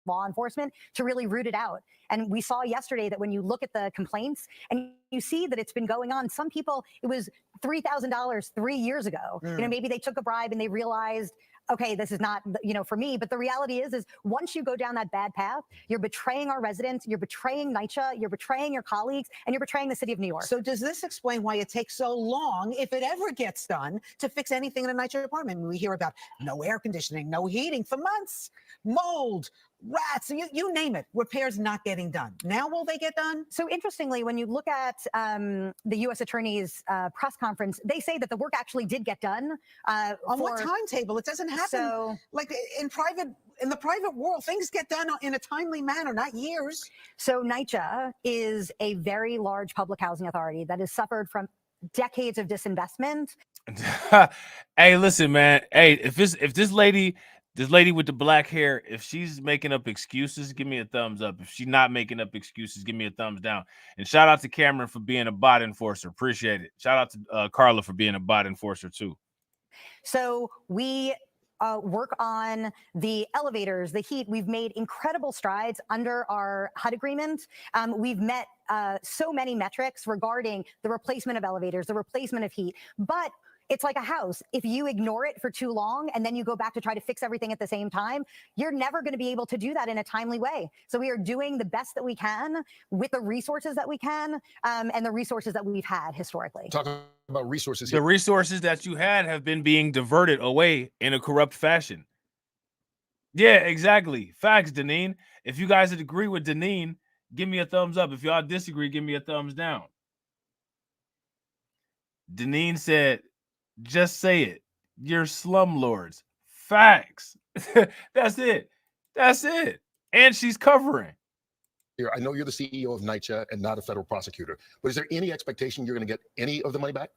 law enforcement to really root it out. And we saw yesterday that when you look at the complaints and you see that it's been going on, some people, it was $3,000 3 years ago. Maybe they took a bribe and they realized, okay, this is not, for me. But the reality is once you go down that bad path, you're betraying our residents, you're betraying NYCHA, you're betraying your colleagues, and you're betraying the city of New York. So does this explain why it takes so long, if it ever gets done, to fix anything in a NYCHA apartment? We hear about no air conditioning, no heating for months, mold, rats, you name it, repairs not getting done. Now will they get done? So interestingly, when you look at the U.S. Attorney's press conference, they say that the work actually did get done. On what timetable? It doesn't happen. So, like in the private world, things get done in a timely manner, not years. So NYCHA is a very large public housing authority that has suffered from decades of disinvestment. Hey, listen, man. Hey, if this lady with the black hair, if she's making up excuses, give me a thumbs up. If she's not making up excuses, give me a thumbs down. And shout out to Cameron for being a bot enforcer. Appreciate it. Shout out to Carla for being a bot enforcer too. So we work on the elevators, the heat. We've made incredible strides under our HUD agreement. We've met so many metrics regarding the replacement of elevators, the replacement of heat. But it's like a house. If you ignore it for too long and then you go back to try to fix everything at the same time, you're never going to be able to do that in a timely way. So we are doing the best that we can with the resources that we can and the resources that we've had historically. Talking about resources. The resources that you had have been being diverted away in a corrupt fashion. Yeah, exactly. Facts, Deneen. If you guys agree with Deneen, give me a thumbs up. If y'all disagree, give me a thumbs down. Deneen said, just say it. You're slumlords. Facts. That's it. That's it. And she's covering. Here, I know you're the CEO of NYCHA and not a federal prosecutor, but is there any expectation you're going to get any of the money back?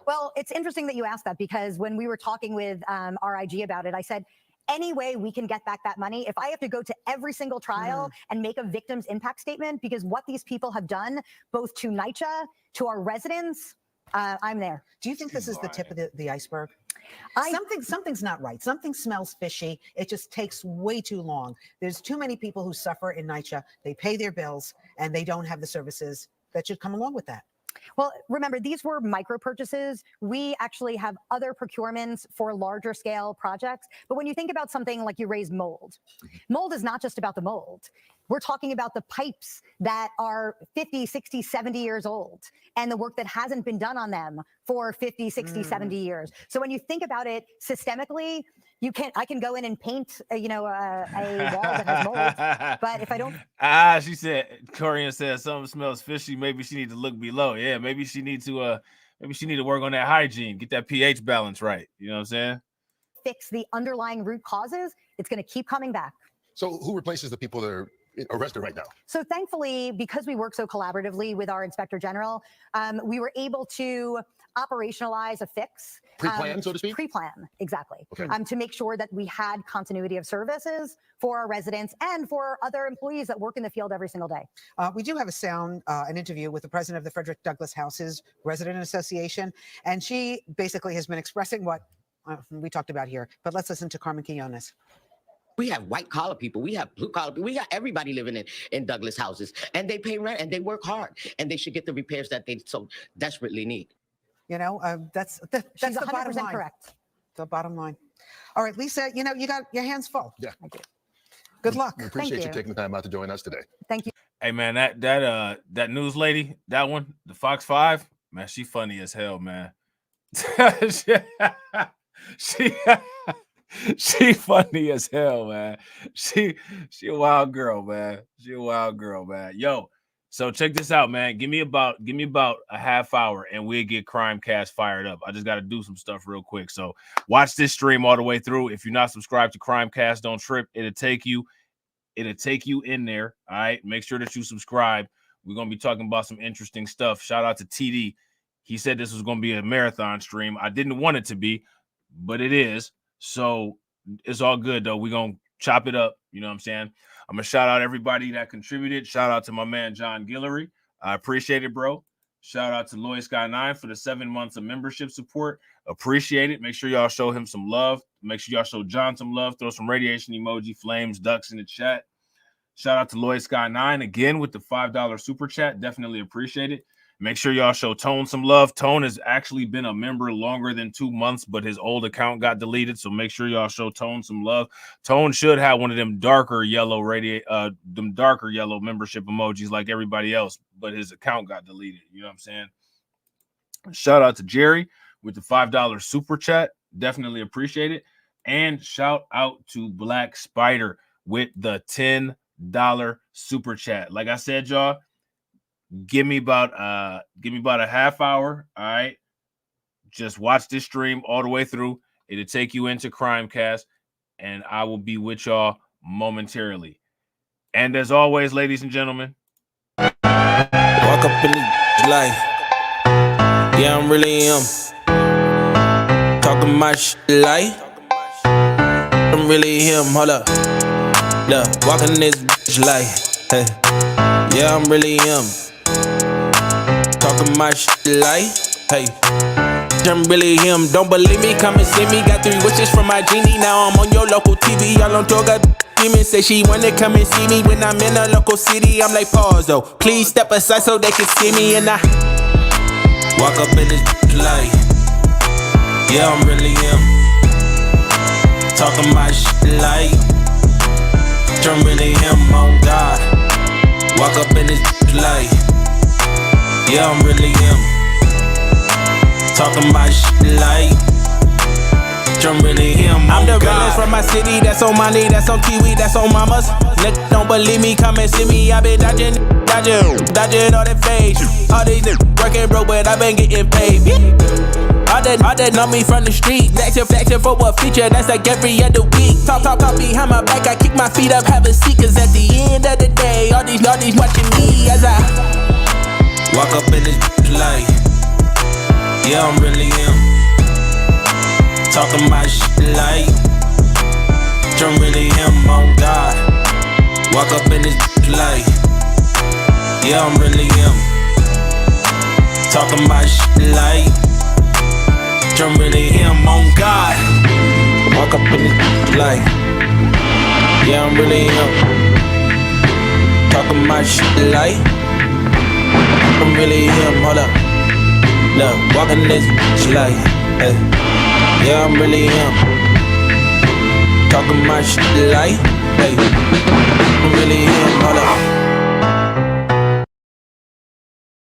Well, it's interesting that you asked that, because when we were talking with RIG about it, I said, any way we can get back that money, if I have to go to every single trial and make a victim's impact statement, because what these people have done, both to NYCHA, to our residents, I'm there. Do you think this is the tip of the iceberg? Something's not right. Something smells fishy. It just takes way too long. There's too many people who suffer in NYCHA. They pay their bills and they don't have the services that should come along with that. Well, remember, these were micro purchases. We actually have other procurements for larger scale projects. But when you think about something like you raise mold, mold is not just about the mold. We're talking about the pipes that are 50, 60, 70 years old and the work that hasn't been done on them for 50, 60, 70 years. So when you think about it systemically, I can go in and paint, a wall that has mold, but if I don't. She said, Corian said something smells fishy. Maybe she need to look below. Yeah, maybe she need to work on that hygiene, get that pH balance right. You know what I'm saying? Fix the underlying root causes. It's going to keep coming back. So who replaces the people that are arrested right now? So thankfully, because we work so collaboratively with our inspector general, we were able to operationalize a fix. Pre-plan, so to speak? Pre-plan, exactly. Okay. To make sure that we had continuity of services for our residents and for other employees that work in the field every single day. We do have an interview with the president of the Frederick Douglass Houses Resident Association, and she basically has been expressing what we talked about here. But let's listen to Carmen Quillones. We have white collar people. We have blue collar people. We got everybody living in Douglas houses, and they pay rent and they work hard, and they should get the repairs that they so desperately need. That's the bottom line. Correct. The bottom line. All right, Lisa, you got your hands full. Yeah. Good luck. We appreciate you taking the time out to join us today. Thank you. Hey man, that news lady, that one, the Fox 5, man, she funny as hell, man. She funny as hell, man. She a wild girl, man. She a wild girl, man. Yo, so check this out, man. Give me about a half hour and we'll get Crimecast fired up. I just got to do some stuff real quick. So watch this stream all the way through. If you're not subscribed to Crimecast, don't trip. It'll take you in there. All right. Make sure that you subscribe. We're gonna be talking about some interesting stuff. Shout out to TD. He said this was gonna be a marathon stream. I didn't want it to be, but it is. So it's all good though. We're gonna chop it up. You know what I'm saying? I'm going to shout out everybody that contributed. Shout out to my man, John Guillory. I appreciate it, bro. Shout out to Lloyd Sky 9 for the 7 months of membership support. Appreciate it. Make sure y'all show him some love. Make sure y'all show John some love. Throw some radiation emoji, flames, ducks in the chat. Shout out to Lloyd Sky 9 again with the $5 super chat. Definitely appreciate it. Make sure y'all show Tone some love. Tone has actually been a member longer than 2 months, but his old account got deleted. So make sure y'all show Tone some love. Tone should have one of them darker yellow membership emojis like everybody else, but his account got deleted. You know what I'm saying? Shout out to Jerry with the $5 super chat. Definitely appreciate it. And shout out to Black Spider with the $10 super chat. Like I said, y'all, give me about a half hour. All right, just watch this stream all the way through. It'll take you into Crimecast, and I will be with y'all momentarily. And as always, ladies and gentlemen, walk up in the life. Yeah, I'm really talking my shit like I'm really him. Hold up, look, walking this bitch like, hey. Yeah, I'm really talking my shit like, hey, I'm really him. Don't believe me? Come and see me. Got 3 wishes from my genie. Now I'm on your local TV. Y'all on tour, got demons. Say she wanna come and see me when I'm in a local city. I'm like, pause though. Please step aside so they can see me. And I walk up in this light. Yeah, I'm really him. Talking my shit like I'm really him. On God. Walk up in this light. Yeah, I'm really him. Talking my shit like I'm really him. I'm the realest from my city. That's on money, that's on TV, that's on mamas. Niggas don't believe me, come and see me. I been dodging all that fake. All these niggas working broke, but I been getting paid. All that know me from the street. Flexing for a feature, that's like every other week. Talk behind my back, I kick my feet up, have a seat. Cause at the end of the day, all these watching me as I walk up in this light. Yeah, I'm really him. Talking my shit like I'm really him. On God. Walk up in this light. Yeah, I'm really him. Talking my shit like I'm really him. On God. Walk up in this light. Yeah, I'm really him. Talking my shit like I'm really him. Hold up. Look, walking this bitch like, hey. Yeah, I'm really him. Talking my shit like, hey. I'm really him. Hold up.